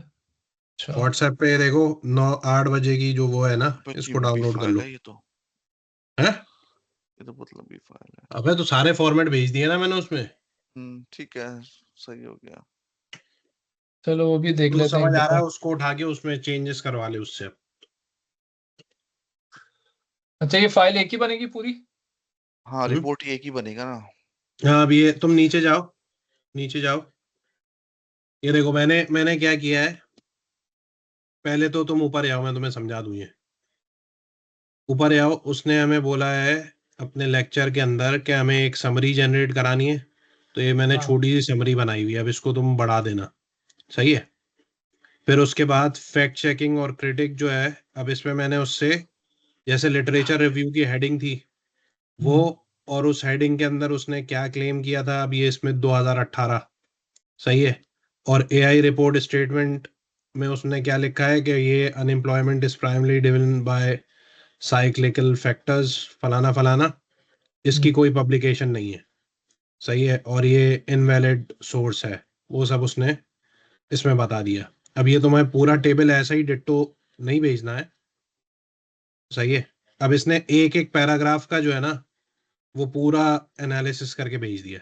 अच्छा व्हाट्सएप पे देखो 9-8 बजे की जो वो है ना, इतनी इसको लंबी डाउनलोड कर फाइल लो। है ये तो, है? ये तो बहुत लंबी फाइल है। अबे तो सारे फॉर्मेट भेज दिए ना मैंने उसमें। ठीक है, सही हो गया। चलो वो भी देख तो लेते हैं समझ एक आ रहा दफा। है, उसको उठा के उसमें चेंजेस करवा ले उससे। अच्छा ये फाइल एक ही बनेगी पूरी? हाँ हम्म। रिपोर्ट एक ही बनेगा ना। हाँ अभी ये तुम नीचे जाओ, नीचे जाओ। ये देखो मैंने क्या किया है। पहले तो तुम ऊपर आओ, मैं तुम्हें समझा दूं ये। ऊपर आओ, उसने हमें बोला है अपने लेक्चर के अंदर कि हमें एक समरी जनरेट करानी है। तो ये मैंने हाँ छोटी सी समरी बनाई हुई है, अब इसको तुम बढ़ा देना। सही है। फिर उसके बाद फैक्ट चेकिंग और क्रिटिक जो है, अब इसमें मैंने उससे, जैसे लिटरेचर रिव्यू की हेडिंग थी वो, हम्म, और उस हेडिंग के अंदर उसने क्या क्लेम किया था, अब ये इसमें 2018। सही है। और एआई रिपोर्ट स्टेटमेंट में उसने क्या लिखा है कि ये unemployment is primarily driven by cyclical factors, फलाना फलाना। इसकी हम्म, कोई पब्लिकेशन नहीं है। सही है। और ये इनवैलिड सोर्स है, वो सब उसने इसमें बता दिया। अब ये तुम्हें पूरा टेबल ऐसा ही डिट्टो नहीं भेजना है। सही है। अब इसने एक एक पैराग्राफ का जो है ना, वो पूरा एनालिसिस करके भेज दिया।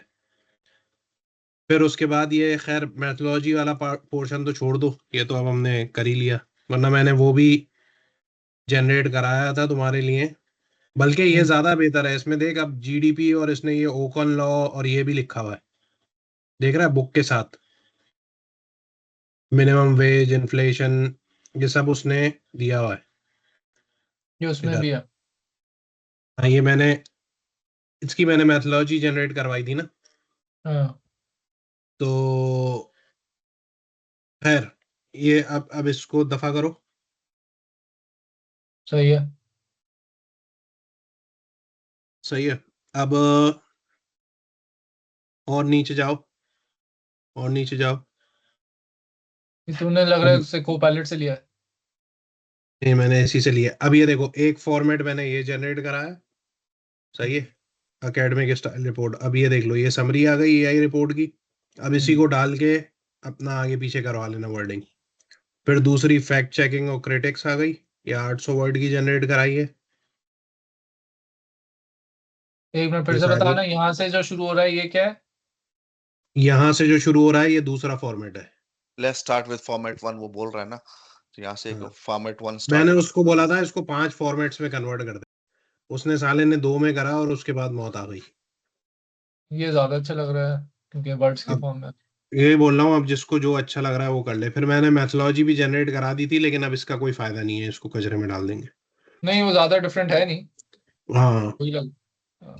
फिर उसके बाद ये खैर मैथोलॉजी वाला पोर्शन तो छोड़ दो, ये तो अब हमने कर ही लिया। वरना मैंने वो भी जनरेट कराया था तुम्हारे लिए। बल्कि ये हम्म। ज्यादा बेहतर है, इसमें देख अब जीडीपी और इसने ये ओकन लॉ और ये भी लिखा हुआ है, देख रहा है बुक के साथ। मिनिमम वेज, इन्फ्लेशन, ये सब उसने दिया हुआ है ये उसमें इधर। भी है। हाँ ये मैंने मैथोलॉजी जनरेट करवाई थी ना। हाँ तो खैर ये अब इसको दफा करो। सही है। सही है। अब और नीचे जाओ, और नीचे जाओ। ये तुमने लग रहा है अब उससे को पायलट से लिया है। ये मैंने इसी से लिया। अब ये देखो एक फॉर्मेट मैंने ये जनरेट करा है। सही है। Academic style report. अब ये देख लो, ये समरी आ गई एआई रिपोर्ट की। अब इसी हम्म, को डाल के अपना आगे पीछे करवा लेना वर्डिंग। फिर दूसरी फैक्ट चेकिंग और क्रिटिक्स आ गई, ये 800 वर्ड की जनरेट कराई है। एक मिनट फिर ये से सारी, बताना, यहाँ से जो शुरू हो रहा है ये क्या है? यहाँ से जो शुरू हो रहा है ये दूसरा फॉर्मेट है। लेट्स स्टार्ट विद फॉर्मेट 1 वो बोल रहा है ना, तो यहाँ से एक हाँ फॉर्मेट 1 स्टार्ट मैंने कर उसको देता बोला हूँ। था इसको 5 फॉर्मेट्स में कन्वर्ट कर दे, उसने साले ने 2 में करा और उसके बाद मौत आ गई। ये ज्यादा अच्छा लग रहा है क्योंकि वर्ड्स के अब फॉर्म में। ये बोल रहा हूँ, अब जिसको जो अच्छा लग रहा है वो कर ले। फिर मैंने मैथोलॉजी भी जनरेट करा दी थी, लेकिन अब इसका कोई फायदा नहीं है, इसको कचरे में डाल देंगे। नहीं वो ज्यादा डिफरेंट है नहीं। हाँ वही लग। हाँ,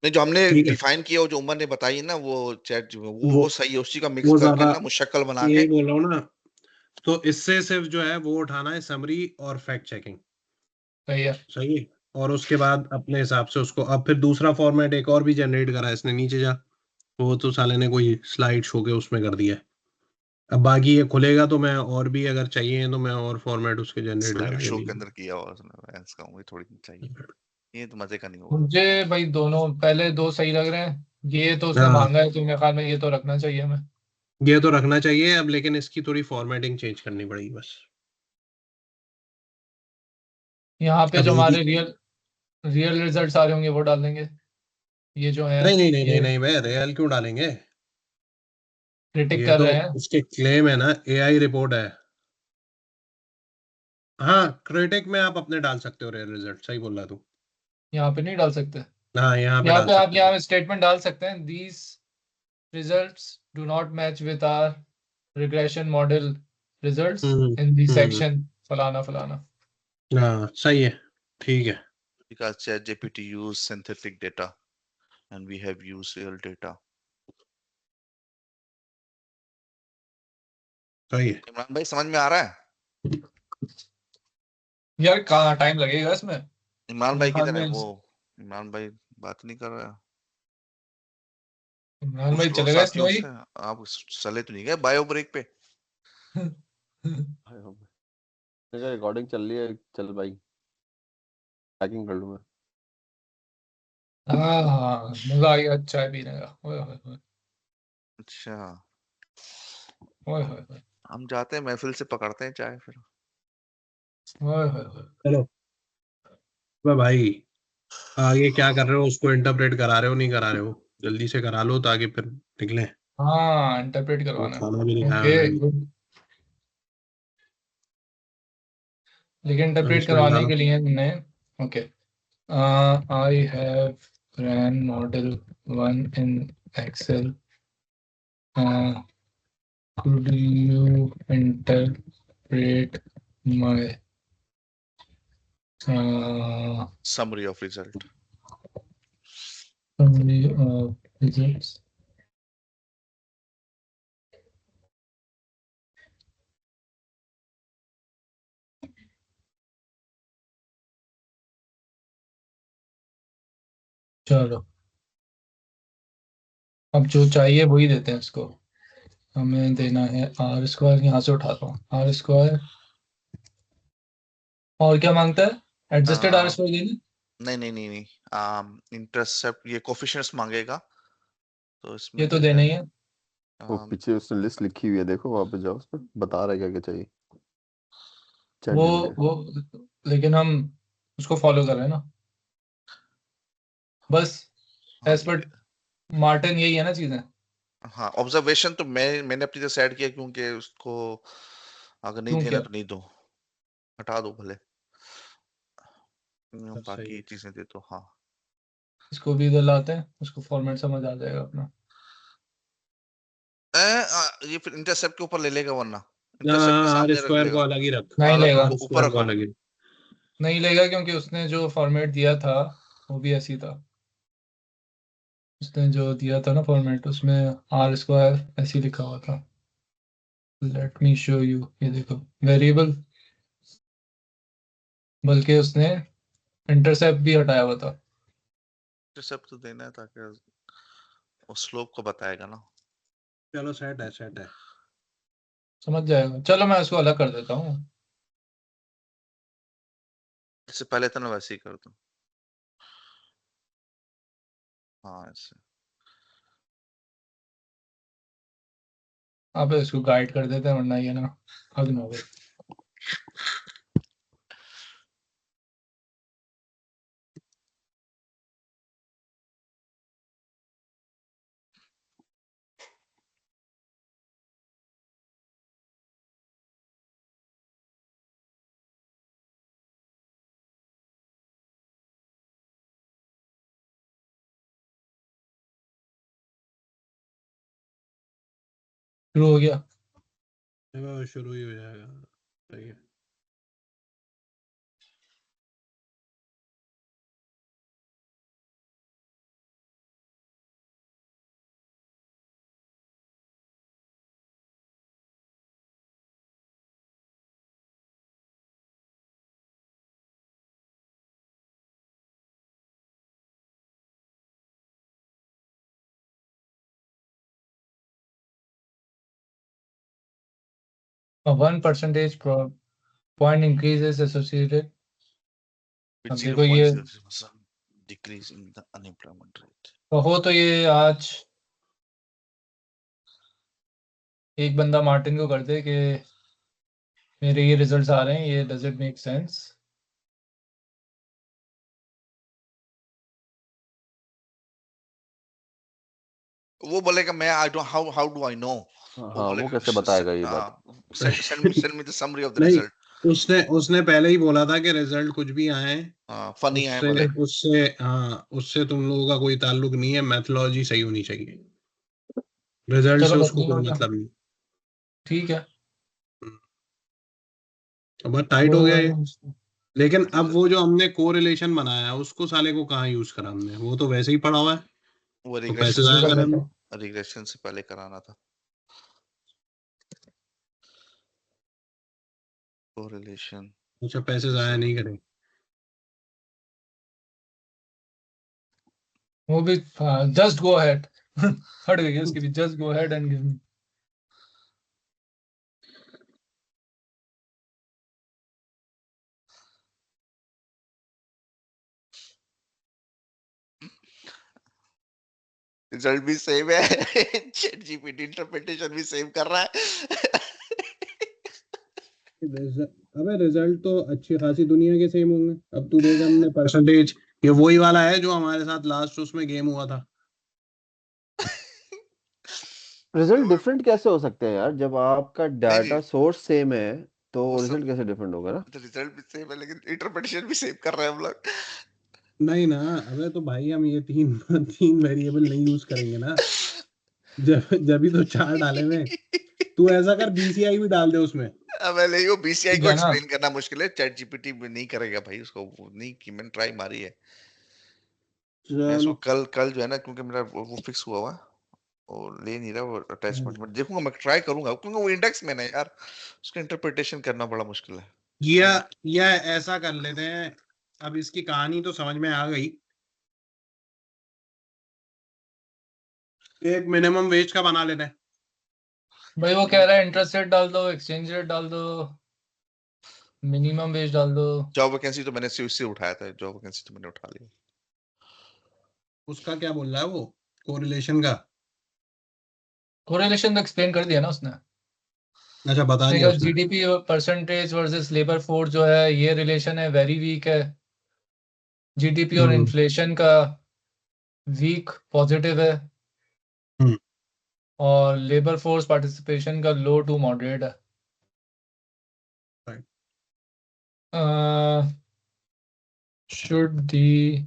नहीं जो हमने ठीक है। डिफाइन किया, वो जो उमर ने बताई है ना वो चैट जो है, वो वो वो सही है, उसी का मिक्स वो करके ज्यादा, ना मुशक्कल बना के। यही बोल रहा हूँ ना। तो इससे सिर्फ जो है वो उठाना है समरी और फैक्ट चेकिंग। सही है। सही है। और उसके बाद अपने हिसाब से उसको, अब फिर दूसरा फॉर्मेट एक और भी जनरेट करा है इसने, नीचे जा। वो तो साले ने कोई स्लाइड शो के उसमें कर दिया है। अब बाकी ये खुलेगा तो मैं और भी अगर चाहिए तो मैं और फॉर्मेट उसके जनरेट स्लाइड करा के शो भी। के अंदर किया हुआ उसने भैंस का, मुझे थोड़ी चाहिए, ये तो मजे का नहीं होगा। मुझे भाई दोनों पहले दो सही लग रहे हैं। ये तो उसने हाँ मांगा है तो मेरे ख्याल में ये तो रखना चाहिए हमें। ये तो रखना चाहिए अब, लेकिन इसकी थोड़ी फॉर्मेटिंग चेंज करनी पड़ेगी बस। यहाँ पे अब जो एक ही, हमारे रियल रियल रिजल्ट्स आ रहे होंगे वो डाल देंगे। ये जो है नहीं नहीं नहीं नहीं ये नहीं भाई, रियल क्यों डालेंगे? क्रिटिक ये कर तो रहे हैं। उसके क्लेम है ना, एआई रिपोर्ट है। हाँ क्रिटिक में आप अपने डाल सकते हो रियल रिजल्ट, सही बोल रहा तू। यहाँ पे नहीं डाल सकते। हाँ यहाँ पे यहाँ डाल पे आप सकते हो। यहाँ स्टेटमेंट डाल सकते हैं, these results do not match with our regression model results hmm in the hmm section फलाना फलाना। हाँ सही है। ठीक है। Because ChatGPT use synthetic data and we have used real data. सही है। इमरान भाई समझ में आ रहा है? यार कहाँ टाइम लगेगा इसमें? इमरान भाई इमरान किधर है भाई वो? इमरान भाई बात नहीं कर रहा। इमरान पूछ भाई लो चले गए साथियों स्नोई। से। आप चले तो नहीं गए बायो ब्रेक पे? रिकॉर्डिंग चल रही है, चल भाई पैकिंग कर लूँ मैं। हाँ मजा आ गया चाय पीने का। ओए होए होए, अच्छा, ओए होए होए, हम जाते हैं महफिल से पकड़ते हैं चाय फिर। ओए होए होए। चलो भाई, आगे क्या कर रहे हो? उसको इंटरप्रेट करा रहे हो नहीं करा रहे हो? जल्दी से करा लो ताकि फिर निकले। हाँ इंटरप्रेट वो करवाना खाना भी है। नहीं खाया ओके मैंने। गुड। लेकिन अब इंटरप्रेट इसमें करवाने डालो। के लिए हमने okay I have ran model 1 in Excel. Could you interpret my summary of result. summary of results? चलो अब जो चाहिए वही देते हैं इसको। हमें देना है आर स्क्वायर, यहाँ से उठाता हूँ आर स्क्वायर। और क्या मांगता है? एडजस्टेड आर स्क्वायर देना। नहीं नहीं नहीं नहीं, इंटरसेप्ट ये कोफिशिएंट्स मांगेगा, तो इसमें ये तो देता देना है। ही है। वो पीछे उसने लिस्ट लिखी हुई है, देखो वहां पे जाओ, उस पर बता रहा है क्या क्या चाहिए। चैट वो जीपीटी। वो लेकिन हम उसको फॉलो कर रहे हैं ना बस। हाँ एज पर मार्टिन यही है ना चीजें। हाँ, ऑब्जर्वेशन तो मैंने अपनी तरह से ऐड किया, क्योंकि उसको अगर नहीं क्यों देना क्या? तो नहीं दो, हटा दो भले। बस सही बाकी है। चीजें दे दो। हाँ इसको भी इधर लाते हैं, उसको फॉर्मेट समझ आ जाएगा अपना। ये फिर इंटरसेप्ट के ऊपर ले लेगा, वरना इंटरसेप्ट के हाँ, आर सामने रख स्क्वायर को देगा। अलग ही रख। नहीं लेगा, आर ऊपर स्क्वायर को रखो। अलग ही। नहीं लेगा क्योंकि उसने जो फॉर्मेट दिया था वो भी ऐसी था। उसने जो दिया था ना फॉर्मेट, उसमें आर स्क्वायर ऐसे ही लिखा हुआ था। लेट मी शो यू, ये देखो वेरिएबल, बल्कि उसने इंटरसेप्ट भी हटाया हुआ था। इंटरसेप्ट तो देना है ताकि वो स्लोप को बताएगा ना। चलो सेट है, सेट है। समझ जाएगा। चलो मैं उसको अलग कर देता हूँ। इससे पहले तो ना वैसे ही कर दो। हाँ ऐसे। आप इसको गाइड कर देते हैं वरना ये ना हग ना हो। शुरू हो गया। चलो शुरू ही हो जाएगा। सही है। A 1% point increase is associated। with अब देखो ये 0.0% decrease in the unemployment rate। कहो तो ये आज एक बंदा मार्टिन को कर दे कि मेरे ये रिजल्ट्स आ रहे हैं, ये डज इट मेक सेंस? वो बोलेगा मैं I don't how do I know. वो हाँ वो बोलेगा कैसे बताएगा ये बात। Send me the summary of the नहीं, रिजल्ट। उसने उसने पहले ही बोला था कि रिजल्ट कुछ भी आए, फनी है उससे बोले। उससे हाँ, उससे तुम लोगों का कोई ताल्लुक नहीं है। मैथोलॉजी सही होनी चाहिए, रिजल्ट से चलो उसको बदली हो कोई गया, मतलब नहीं। ठीक है। अब बहुत टाइट हो गया ये। तो लेकिन अब वो जो हमने कोरिलेशन बनाया है, उसको साले को कहाँ यूज करा हमने? वो तो वैसे ही पड़ा हुआ है, वो तो रिग्रेशन पैसे से शुरू जाया कर करे देता हमने। हूँ। रिग्रेशन से पहले कराना था। कोरिलेशन अच्छा, पैसे जाया नहीं करें। वो भी जस्ट गो अहेड हट गई है उसकी भी, just go ahead and give me. Result भी सेम है, चैट जीपीटी इंटरप्रिटेशन भी सेम कर रहा है। अबे रिजल्ट तो अच्छी खासी दुनिया के सेम होंगे। अब तू देख, हमने परसेंटेज, ये वही वाला है जो हमारे साथ लास्ट उसमें गेम हुआ था। रिजल्ट डिफरेंट कैसे हो सकते हैं यार, जब आपका नहीं डाटा नहीं, सोर्स सेम है तो वो सब रिजल्ट कैसे डिफरेंट होगा ना? रिजल्ट भी सेम है लेकिन इंटरप्रिटेशन भी सेम कर रहे हैं हम लोग। नहीं ना, अबे तो भाई हम ये तीन तीन वेरिएबल नहीं यूज करेंगे ना। जब जब भी तो चार डाले में, तू ऐसा कर बीसीआई भी डाल दे उसमें। अब नहीं, वो बीसीआई ठीक को है ना। एक्सप्लेन करना मुश्किल है, चैट जीपीटी नहीं करेगा भाई उसको, वो नहीं की, मैंने ट्राई मारी है। मैं इसको चलो। कल कल जो है ना, क्योंकि मेरा वो फिक्स हुआ हुआ, और ले नहीं रहा वो अटैचमेंट में, देखूंगा मैं, ट्राई करूंगा, क्योंकि वो इंडेक्स में है यार, उसका इंटरप्रिटेशन करना बड़ा मुश्किल है। या ऐसा कर लेते हैं, अब इसकी कहानी तो समझ में आ गई। एक मिनिमम वेज का बना लेते हैं। भाई वो कह रहा है इंटरेस्ट रेट डाल दो, एक्सचेंज रेट डाल दो, मिनिमम वेज डाल दो। जॉब वैकेंसी तो मैंने से उठाया था, जॉब वैकेंसी तो मैंने उठा लिया। उसका क्या बोल रहा है वो, कोरिलेशन का? कोरिलेशन तो एक्सप्लेन कर दिया ना उसने। अच्छा, बता उसने दिया कहा उसने। GDP percentage versus labour force जो है, ये रिलेशन है वेरी वीक है। जीडीपी और हम्म। इन्फ्लेशन का वीक पॉजिटिव है, हम्म। और लेबर फोर्स पार्टिसिपेशन का लो टू मॉडरेट है। Right. Should the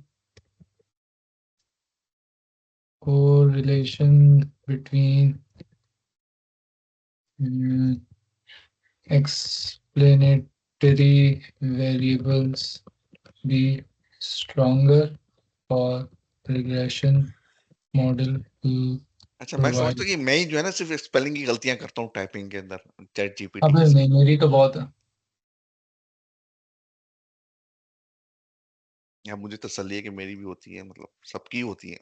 correlation between explanatory variables be stronger for regression model to अच्छा, मैं provide? समझता हूँ कि मैं ही जो है ना सिर्फ स्पेलिंग की गलतियां करता हूँ टाइपिंग के अंदर, चैट जीपीटी अबे की। नहीं, मेरी तो बहुत है। या मुझे तसल्ली है कि मेरी भी होती है, मतलब सबकी होती है।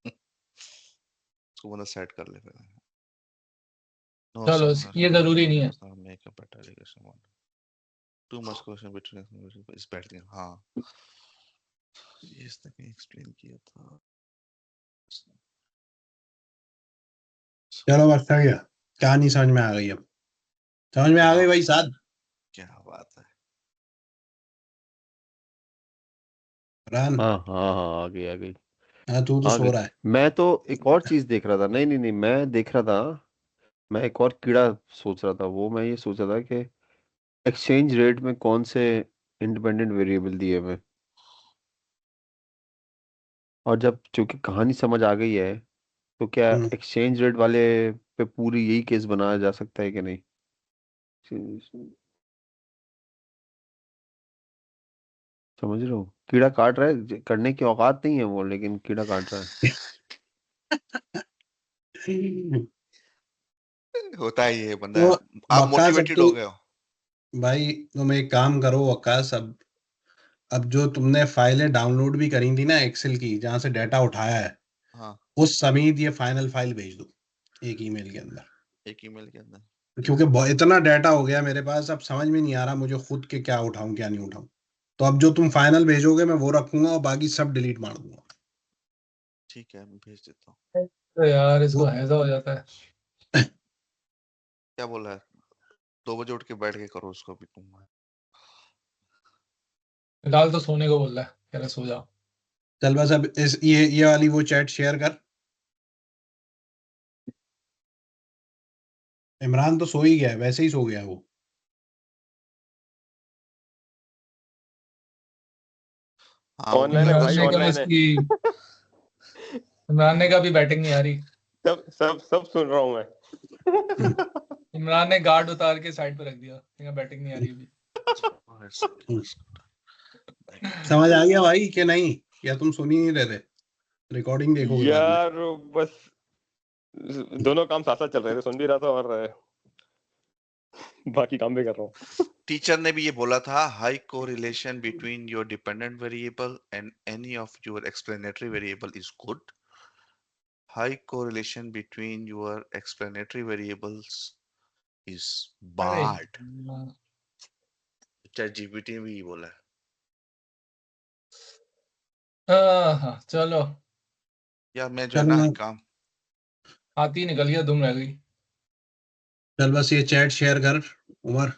उसको बंदा सेट कर ले फिर। नो चलो सर, ये जरूरी नहीं है। Make a better relation model, too much question between इस बैठ गया। हाँ, ये इसने कहीं एक्सप्लेन किया था। चलो बस सही है, कहानी समझ में आ गई। अब समझ में आ गई भाई साहब। क्या बात है। रान, हाँ हाँ हाँ, आ गई आ गई हाँ तू तो आ सो गई। रहा है। मैं तो एक और चीज देख रहा था, नहीं नहीं नहीं, मैं देख रहा था, मैं एक और कीड़ा सोच रहा था। वो मैं ये सोच रहा था कि एक्सचेंज रेट में कौन से इंडिपेंडेंट वेरिएबल दिए हुए हैं। और जब चूंकि कहानी समझ आ गई है, तो क्या हम्म। एक्सचेंज रेट वाले पे पूरी यही केस बनाया जा सकता है कि नहीं? समझ रहे हो, कीड़ा काट रहा है, करने की औकात नहीं है वो, लेकिन कीड़ा काट रहा है। होता है ये बंदा। तो आप वक्का सब मोटिवेटेड तो, हो गए हो। भाई तुम एक काम करो वक्का सब, अब जो तुमने फाइलें डाउनलोड भी करी थी ना एक्सेल की, जहां से डाटा उठाया है, हाँ, उस समेत ये फाइनल फाइल भेज दो एक ईमेल के अंदर। एक ईमेल के अंदर। क्योंकि इतना डाटा हो गया मेरे पास, अब समझ में नहीं आ रहा मुझे खुद के क्या उठाऊं क्या नहीं उठाऊं। तो अब जो तुम फाइनल भेजोगे मैं वो रखूंगा और बाकी सब डिलीट मार दूंगा। ठीक है, मैं भेज देता हूँ। तो यार इसको वो हैजा हो जाता है। क्या बोला है, 2 बजे उठ के बैठ के करो उसको भी तुम। फिलहाल तो सोने को बोल रहा है, कह रहा है सो जाओ। चल बस अब इस ये वाली वो चैट शेयर कर। इमरान तो सो ही गया है, वैसे ही सो गया है वो। हाँ, वो ऑनलाइन है लग रहा भाई, इमरान ने है। कहा ऑनलाइन है। उसकी, इमरान ने कहा अभी बैटिंग नहीं आ रही। सब सुन रहा हूँ मैं। इमरान ने गार्ड उतार के साइड पे रख दिया, कहा बैटिंग नहीं आ रही अभी। समझ आ गया भाई कि नहीं? या तुम सुन ही नहीं रहे थे? रिकॉर्डिंग देखोगे बाद में। यार बस दोनों काम साथ साथ चल रहे थे, सुन भी रहा था और बाकी काम भी कर रहा हूँ। टीचर ने भी ये बोला था, high correlation between your dependent variable and any of your explanatory variable is good. High correlation between your explanatory variables is अरे bad. यार, ChatGPT ने भी ये बोला है. हाँ चलो, यार मैं जो है चल ना मैं काम हाथी निकल गया, दुम रह गई। चल बस ये चैट शेयर कर उमर,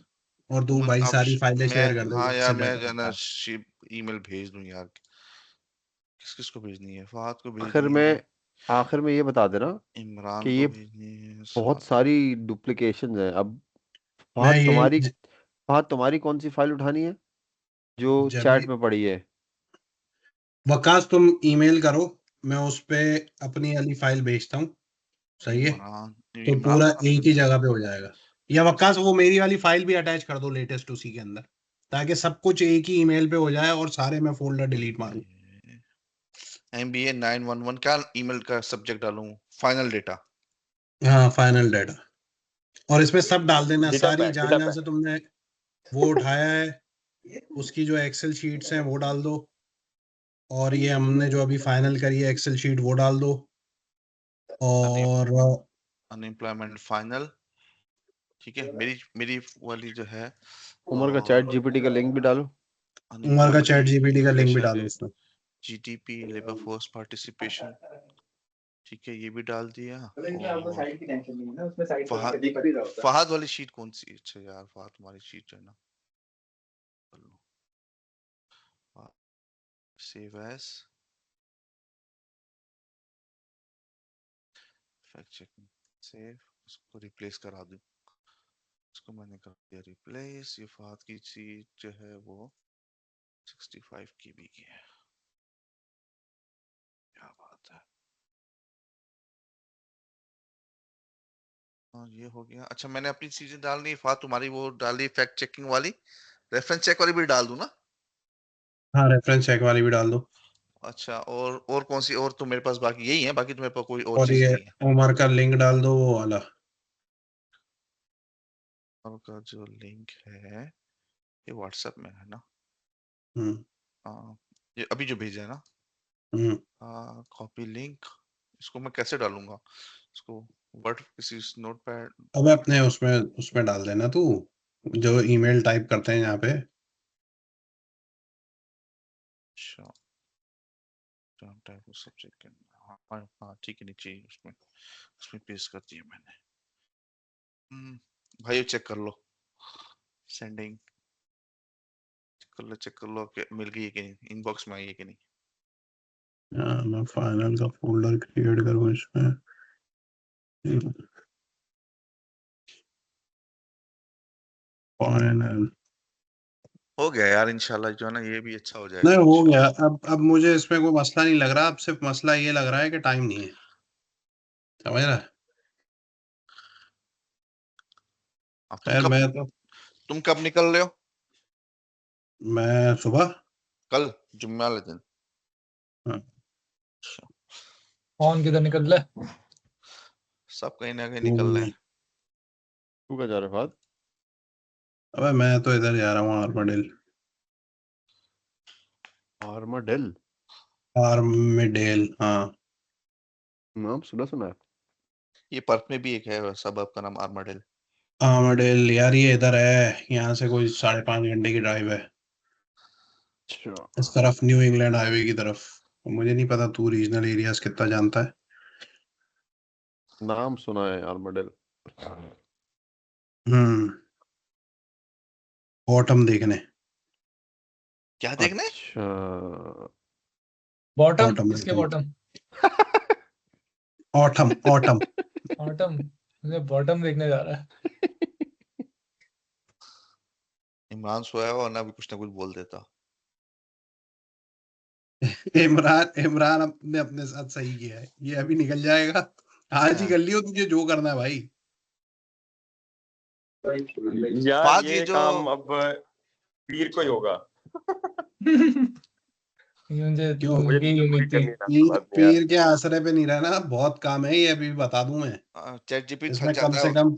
और तू उमर, भाई अब सारी फाइलें शेयर कर मैं, दे हाँ यार जिससे मैं बेटर जो है ना होता है। ईमेल भेज दूं यार. किस किस को भेजनी है? फहद को आखिर भेजनी है, में आखिर में ये बता देना इमरान कि को ये भेजनी है, बहुत साथ सारी डुप्लीकेशन है। अब मैं फहद ये तुम्हारी फहद तुम्हारी कौन सी फाइल उठानी है जो जब चैट भी में पड़ी है? वकास तुम ईमेल करो, मैं उस पे अपनी वाली फाइल भेजता हूँ, सही है? इमरान तो इमरान पूरा को एक ही जगह पे हो जाएगा। या वकास वो मेरी वाली फाइल भी अटैच कर दो लेटेस्ट उसी के अंदर, ताकि सब कुछ एक ही ईमेल पे हो जाए और सारे मैं फोल्डर डिलीट मारूं। MBA 911 क्या ईमेल का सब्जेक्ट डालूं? Final data. हाँ फाइनल डेटा, और इसमें सब डाल देना, डेटा सारी पैक, जहां डेटा जहां पैक। से तुमने वो उठाया है उसकी जो एक्सेल शीट्स हैं वो डाल दो, और ये हमने जो अभी फाइनल करी है एक्सेल शीट वो डाल दो, और अनएम्प्लॉयमेंट फाइनल. ठीक है, मेरी मेरी वाली जो है, उमर का और चैट जीपीटी का लिंक भी डालो। उमर का चैट अनएम्प्लॉयमेंट जीपीटी का लिंक भी रिलेशन डालो रेट, उसमें। GDP, labour force participation. ठीक है, ये भी डाल दिया. और फहद फहद वाली शीट कौन सी? अच्छा यार, फहद तुम्हारी शीट है ना, save as, fact checking, save. उसको रिप्लेस करा दूं, इसको मैंने कर दिया रिप्लेस. ये फहद की शीट जो है वो 65 KB की है. क्या बात है. हाँ ये हो गया. अच्छा मैंने अपनी चीजें डालनी, फहद तुम्हारी वो डाली फैक्ट चेकिंग वाली, रेफरेंस चेक वाली भी डाल दूं ना? हाँ रेफरेंस चेक वाली भी डाल दो। अच्छा, और कौन सी? और तो मेरे पास बाकी यही है, बाकी तो मेरे पास कोई और और चीज ये नहीं है. उमर का लिंक डाल दो वो वाला। और का जो लिंक है ये व्हाट्सएप में है ना? हम्म हाँ, ये अभी जो भेजा है ना, हम्म कॉपी लिंक. इसको मैं कैसे डालूंगा? इसको वर्ड किसी नोटपैड. अब अपने उसमें उसमें डाल देना तू, जो ईमेल टाइप करते हैं यहाँ पे। अच्छा, टाइप ऑफ सब्जेक्ट. हाँ हाँ हाँ, ठीक है, नीचे ही उसमें उसमें पेस्ट कर दिया मैंने. भाई चेक कर लो, सेंडिंग. चेक कर लो कि मिल गई है कि नहीं, इनबॉक्स में आई है कि नहीं. मैं फाइनल का फोल्डर क्रिएट करूँ इसमें। फाइनल हो गया यार, इंशाल्लाह जो है ना ये भी अच्छा हो नहीं जाएगा हो इंशाल्लाह. गया। अब मुझे इसमें कोई मसला नहीं लग रहा, अब सिर्फ मसला ये लग रहा है कि टाइम नहीं है, समझ रहा है? अब खैर तुम कब निकल रहे हो? मैं सुबह। कल जुम्मे वाले दिन. हाँ। अच्छा, कौन किधर निकल रहा है? सब कहीं ना कहीं वो निकल रहे हैं. तू क्या जा रहा है फहद? अबे मैं तो इधर जा रहा हूँ आर्मडेल। आर्माडेल? आर्मडेल हाँ। नाम सुना सुना है। ये पर्थ में भी एक है सबब का नाम आर्माडेल. आर्मडेल यार ये इधर है, यहाँ से कोई 5.5 घंटे की ड्राइव है अच्छा, इस तरफ, न्यू इंग्लैंड हाईवे की तरफ। मुझे नहीं पता तू रीजनल एरियाज कितना जानता है। नाम सुना है आर्माडेल। ऑटम देखने। क्या देखने? अच्छा। बॉटम, ऑटम किसके देखने। बॉटम? Autumn autumn. ऑटम, मुझे बॉटम देखने जा रहा है। इमरान सोया हो और ना भी कुछ ना कुछ बोल देता. इमरान इमरान ने अपने साथ सही किया है, ये अभी निकल जाएगा। आज ही कर लियो तुझे जो करना है भाई। यार फहद ये ये जो काम अब पीर को ही होगा। ये मुझे क्यों? मुझे यही उम्मीद थी। करनी था पीर बाद में यार। पीर के आसरे पे नहीं रहना, बहुत काम है ये, अभी बता दूं मैं। चैट जीपीटी थक इसमें कम जाता से है. कम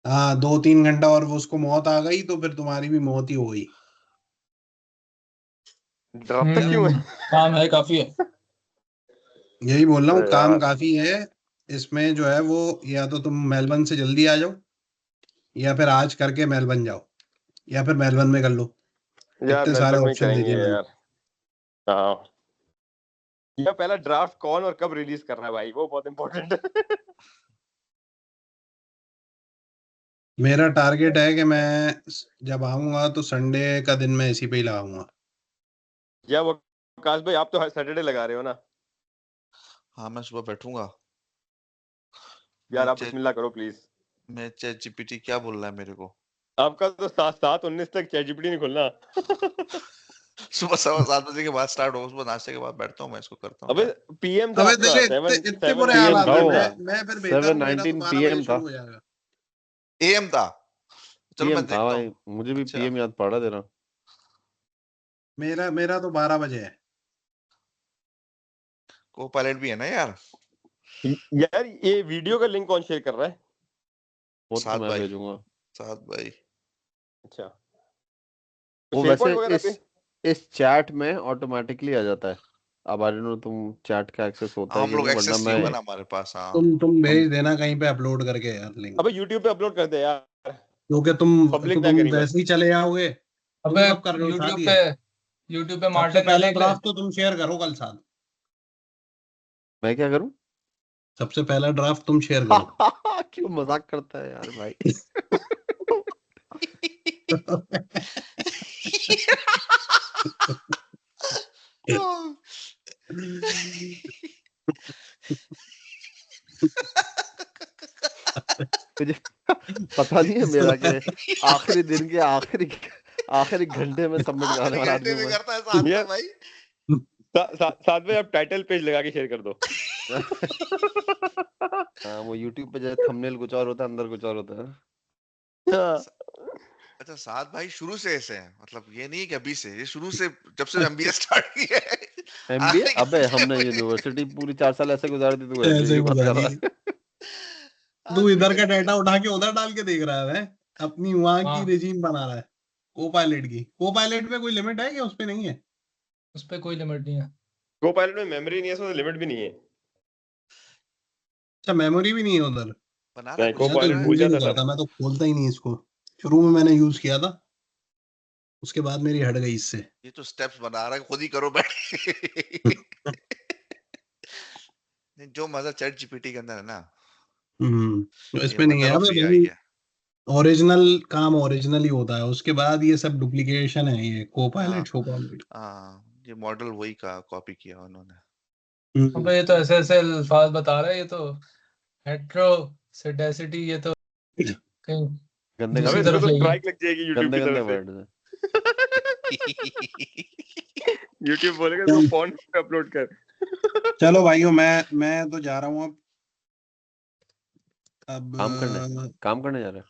हाँ 2-3 घंटा और वो उसको मौत आ गई तो फिर तुम्हारी भी मौत ही हो गई। ड्रॉप तक क्यों है? काम है काफी है। यही बोल रहा हूँ, अरे काम यार। काफी है इसमें जो है वो, या तो तुम मेलबर्न से जल्दी आ जाओ या फिर आज करके मेलबर्न जाओ या फिर मेलबर्न में कर लो। यार इतने सारे मेलबर्न में ऑप्शन दे करेंगे दिए मैंने। यार। हाँ, ये पहला ड्राफ्ट कौन और कब रिलीज कर रहा है भाई, वो बहुत इंपॉर्टेंट है। मेरा टारगेट है कि मैं जब आऊंगा तो संडे का दिन मैं इसी पे ही लगाऊंगा। या वो आकाश भाई, आप तो सैटरडे लगा रहे हो ना? हाँ मैं सुबह बैठूंगा। यार मैं आप चैट बिस्मिल्लाह करो प्लीज। मैं चैट जीपीटी क्या बोल रहा है मेरे को। आपका तो 7-19 तक चैट जीपीटी नहीं खुलना। सुबह 7:15 के बाद स्टार्ट होगा, सुबह नाश्ते के बाद बैठता हूँ मैं, इसको करता हूँ अबे ट्राई। पीएम था अबे अपना देखो इतने 7 इतने 7 बुरे पीएम हालात था है, वो, मैं फिर बेहतर हूँ, मेरा तो 7:19 12 बजे पीएम था। शुरू हो जाएगा। एएम था। चलो पीएम मैं था देखता भाई, हूँ। मुझे भी अच्छा पीएम याद पड़ा दे रहा। मेरा तो 12 बजे है। को पायलट भी है ना यार। यार ये वीडियो का लिंक कौन शेयर कर रहा है? वो तो सात मैं भाई भेजूंगा। सात भाई। अच्छा, वो शेयर वैसे पॉइंट वगैरह पे। इस चैट में ऑटोमेटिकली आ जाता है। अब आई डोंट नो तुम चैट का एक्सेस होता है हम कि लोग नहीं, वरना एक्सेस नहीं मैं होगा ना हमारे पास। हाँ तुम हम भेज देना कहीं पे अपलोड करके यार लिंक, अबे यूट्यूब पे अपलोड कर दे यार। क्योंकि तुम पब्लिक ना करी बस। वैसे ही चले आओगे। अबे तुम कब कर रहे हो यूट्यूब शादी पे है? सबसे मार्टिन ने पहला देख ले। ड्राफ्ट तो तुम शेयर करो कल साथ। मैं क्या करूं? सबसे पहला ड्राफ्ट तुम शेयर करो। क्यों मजाक करता है यार भाई। मुझे पता नहीं है मेरा कि आखिरी दिन के आखिरी घंटे में सबमिट कराने आखिरी वाला घंटे आदमी में मैं। करता है साथ में यार भाई। साथ में आप टाइटल पेज लगा के शेयर कर दो। हाँ, वो यूट्यूब पे जैसे थंबनेल कुछ और होता है, अंदर कुछ और होता है। हाँ। अच्छा सात भाई शुरू से ऐसे हैं, मतलब ये नहीं है कि अभी से, ये शुरू से जब से एमबीए स्टार्ट किया है। एमबीए? आखिरी अबे घंटे हमने में। यूनिवर्सिटी पूरी 4 साल ऐसे गुजार दी, तू एमबीए ऐसे ही की बात बता कर रहा दिए। है। तू आखिरी इधर का घंटे। डाटा उठा के उधर डाल के देख रहा है, अपनी वहां की हाँ, रेजीम बना रहा है। को पायलट की, को पायलट में कोई लिमिट है कि उस पे नहीं है? उस पे कोई लिमिट नहीं है। को पायलट में मेमोरी नहीं है, उसमें लिमिट भी नहीं है। अच्छा मेमोरी भी नहीं है उधर। बना रहा है मैं को कुछ मैं तो कर पायलट रहा है। भूल यूज ही नहीं जाता सब। करता, मैं तो खोलता ही नहीं इसको। शुरू में मैंने यूज किया था, उसके बाद मेरी हट गई इससे। ये तो स्टेप्स बना रहा है, खुद ही करो बैठ के। नहीं, जो मजा चैट जीपीटी के अंदर है ना, तो ये इसमें नहीं है। मदर ऑफ अबे एआई भाई है। ओरिजिनल काम ओरिजिनल ही होता है, उसके बाद ये सब डुप्लीकेशन है, ये को हाँ पायलट शो पायलट। हाँ, ये मॉडल वही का कॉपी किया उन्होंने। अबे ये तो ऐसे ऐसे अल्फाज बता रहा है, ये तो हेट्रोसेडेसिटी, ये तो कहीं गंदे अबे दूसरी इसमें तरफ तो ले गया। स्ट्राइक लग जाएगी यूट्यूब गंदे की गंदे तरफ से। वर्ड है। यूट्यूब बोलेगा इसको फोन पे अपलोड कर। चलो भाइयों, मैं तो जा रहा हूँ अब काम करने जा रहे हैं।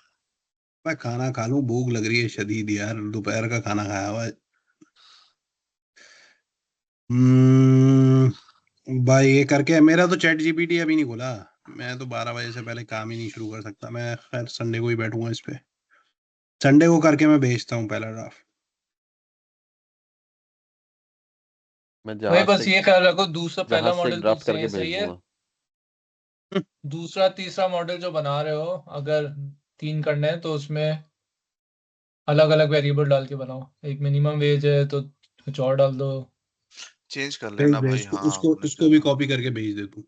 मैं खाना खा लूं, भूख लग रही है शदीद यार, दोपहर का खाना खाया हुआ है। भाई ये करके मेरा तो चैट जीपीटी अभी नहीं खुला। मैं तो 12 बजे से पहले काम ही नहीं शुरू कर सकता। मैं खैर संडे को ही बैठूंगा इस पे। संडे को करके मैं भेजता हूँ पहला ड्राफ्ट। मैं वही बस ये ख्याल रखो, दूसरा पहला जहाज से एक मॉडल तो ड्राफ्ट करके भेज सही है। दूंगा। दूसरा तीसरा मॉडल जो बना रहे हो, अगर 3 करने हैं तो उसमें अलग अलग वेरिएबल डाल के बनाओ। एक मिनिमम वेज है तो कुछ और डाल दो। चेंज कर भेज लेना दे भाई, इसको, हाँ उसको नहीं उसको भी तो। कॉपी करके भेज दे तू।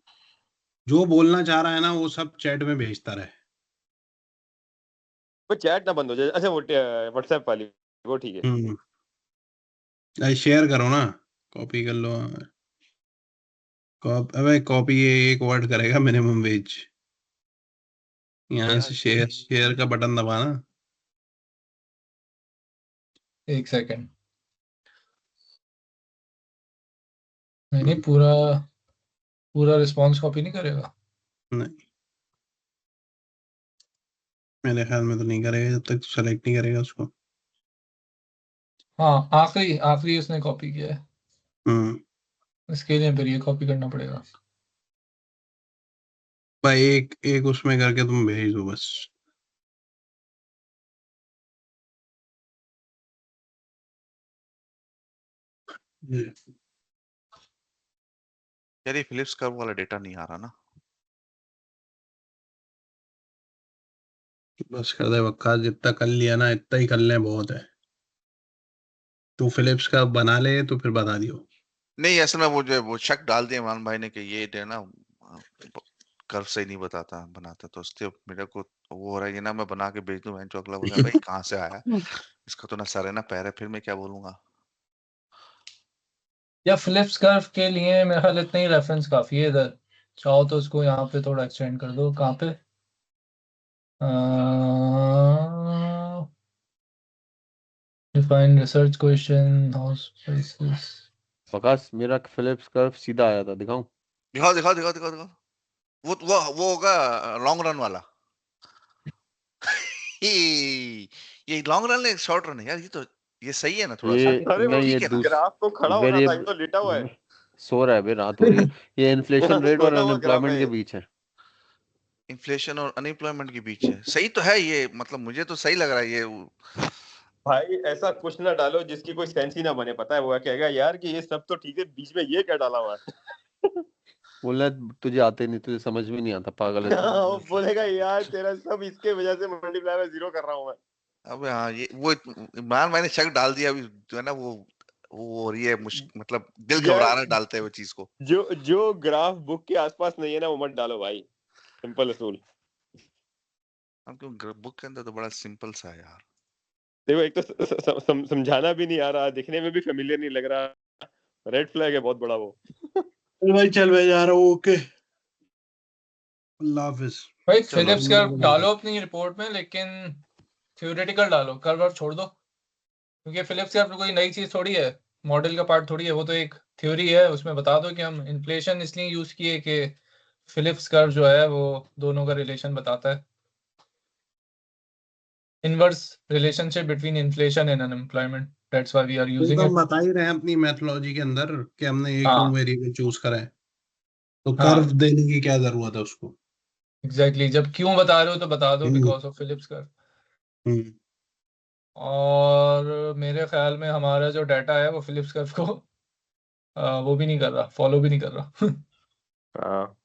जो बोलना चाह रहा है ना वो सब चैट में भेजता रहे। वो चैट ना बंद हो जाए। अच्छा वो व्हाट्सएप वाली, वो ठीक है। शेयर करो ना, कॉपी कर लो। अबे कॉपी ये एक वर्ड करेगा मिनिमम वेज। यहाँ क्या से शेयर शेयर का बटन दबाना। एक सेकेंड। नहीं नहीं, पूरा पूरा रिस्पॉन्स कॉपी नहीं करेगा। नहीं, मेरे ख्याल में तो नहीं करेगा जब तक सेलेक्ट नहीं करेगा उसको। हाँ, आखिरी आखिरी उसने कॉपी किया है। हम्म इसके लिए फिर ये कॉपी करना पड़ेगा। भाई एक एक उसमें करके तुम भेज दो बस। यार ये फिलिप्स कर्व वाला डेटा नहीं आ रहा ना। बस कर दे बक्का, जितना कर लिया ना इतना ही कर ले, बहुत है। तू फिलिप्स का बना ले तो फिर बता दियो। नहीं असल में वो जो है वो शक डाल दिया इमरान भाई ने कि ये जो है ना कर्व सही नहीं बताता बनाता, तो उसके मेरे को वो हो रहा है ये ना मैं बना के भेज दूं जो अगला बोला भाई कहाँ से आया, इसका तो ना सर है ना पैर है, फिर मैं क्या बोलूंगा। या फिलिप्स कर्व के लिए मेरे ख्याल इतना ही रेफरेंस काफी है इधर। चाहो तो उसको यहाँ पे थोड़ा एक्सटेंड कर दो। कहाँ पे? Define research question house prices. Prakash मेरा फिलिप्स कर्व सीधा आया था, दिखाऊं? दिखाओ दिखाओ दिखाओ दिखाओ दिखाओ। वो होगा लॉन्ग रन वाला। ये लॉन्ग रन है शॉर्ट रन है यार, ये सही है ना थोड़ा सा। ये अरे वो नहीं, ये ठीक है ना। ग्राफ तो खड़ा होना था, ये तो लेटा हुआ है। सो रहा है बे, रात हो रही है। ये इन्फ्लेशन रेट और सोता हुआ ग्राफ अनएम्प्लॉयमेंट है के ये। बीच है। इन्फ्लेशन और अनएम्प्लॉयमेंट के बीच है, सही तो है ये, मतलब मुझे तो सही लग रहा है ये। भाई ऐसा कुछ ना डालो जिसकी कोई सेंस ही ना बने, पता है वो कहेगा यार कि ये सब तो ठीक है, बीच में ये क्या डाला हुआ है। बोला तुझे आते नहीं, तुझे समझ में नहीं आता, पागल है तू। वो बोलेगा यार तेरा सब इसके वजह से मल्टीप्लाई में जीरो कर रहा हूँ मैं। अब हाँ ये वो इमरान भाई ने शक डाल दिया अभी जो है ना वो हो रही है मतलब दिल घबरा यार रहा है डालते हुए चीज को। जो ग्राफ बुक के आसपास नहीं है ना वो मत डालो भाई, सिंपल असूल। हम क्यों बुक के अंदर तो बड़ा सिंपल सा है यार। देखो एक तो समझाना भी नहीं आ रहा, दिखने में भी फेमिलियर नहीं लग रहा, रेड फ्लैग है बहुत बड़ा वो। चल भाई चल, मैं जा रहा हूँ। ओके, अल्लाह हाफिज। भाई चलो फिलिप्स कर्व डालो अपनी रिपोर्ट में, लेकिन थ्योरेटिकल डालो, कर्व वर्व छोड़ दो। क्योंकि फिलिप्स कर्व कोई नई चीज थोड़ी है, मॉडल का पार्ट थोड़ी है, वो तो एक थ्योरी है। उसमें बता दो कि हम इन्फ्लेशन इसलिए यूज किए कि फिलिप्स कर्व जो है वो दोनों का रिलेशन बताता है, inverse relationship between inflation and unemployment, that's why we are ये यूजिंग तो इट। हम बता ही रहे हैं अपनी मैथोलॉजी के अंदर कि हमने ये क्यों हाँ वेरिएबल चूज करा है, तो हाँ कर्व देने की क्या जरूरत है उसको। एग्जैक्टली, जब क्यों बता रहे हो तो बता दो, हम्म, बिकॉज ऑफ फिलिप्स कर्व। हम्म। और मेरे ख्याल में हमारा जो डाटा है वो फिलिप्स कर्व को वो भी नहीं कर रहा, फॉलो भी नहीं कर रहा। हाँ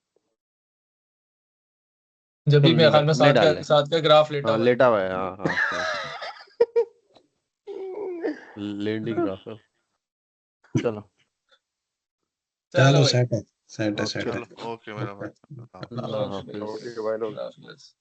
जब भी मेरे ख्याल में नहीं डाल ले। साथ का ग्राफ लेटा हाँ हुआ है। लेटा हुआ है, हाँ हाँ हाँ, लैंडिंग ग्राफ है। चलो चलो चलो भाई, सेट है, सेट है, ओके सेट है। चलो ओके मेरा भाई। अल्लाह अल्लाह हाफिज़। हाफिज। ओके भाई लोग। अल्लाह हाफिज़।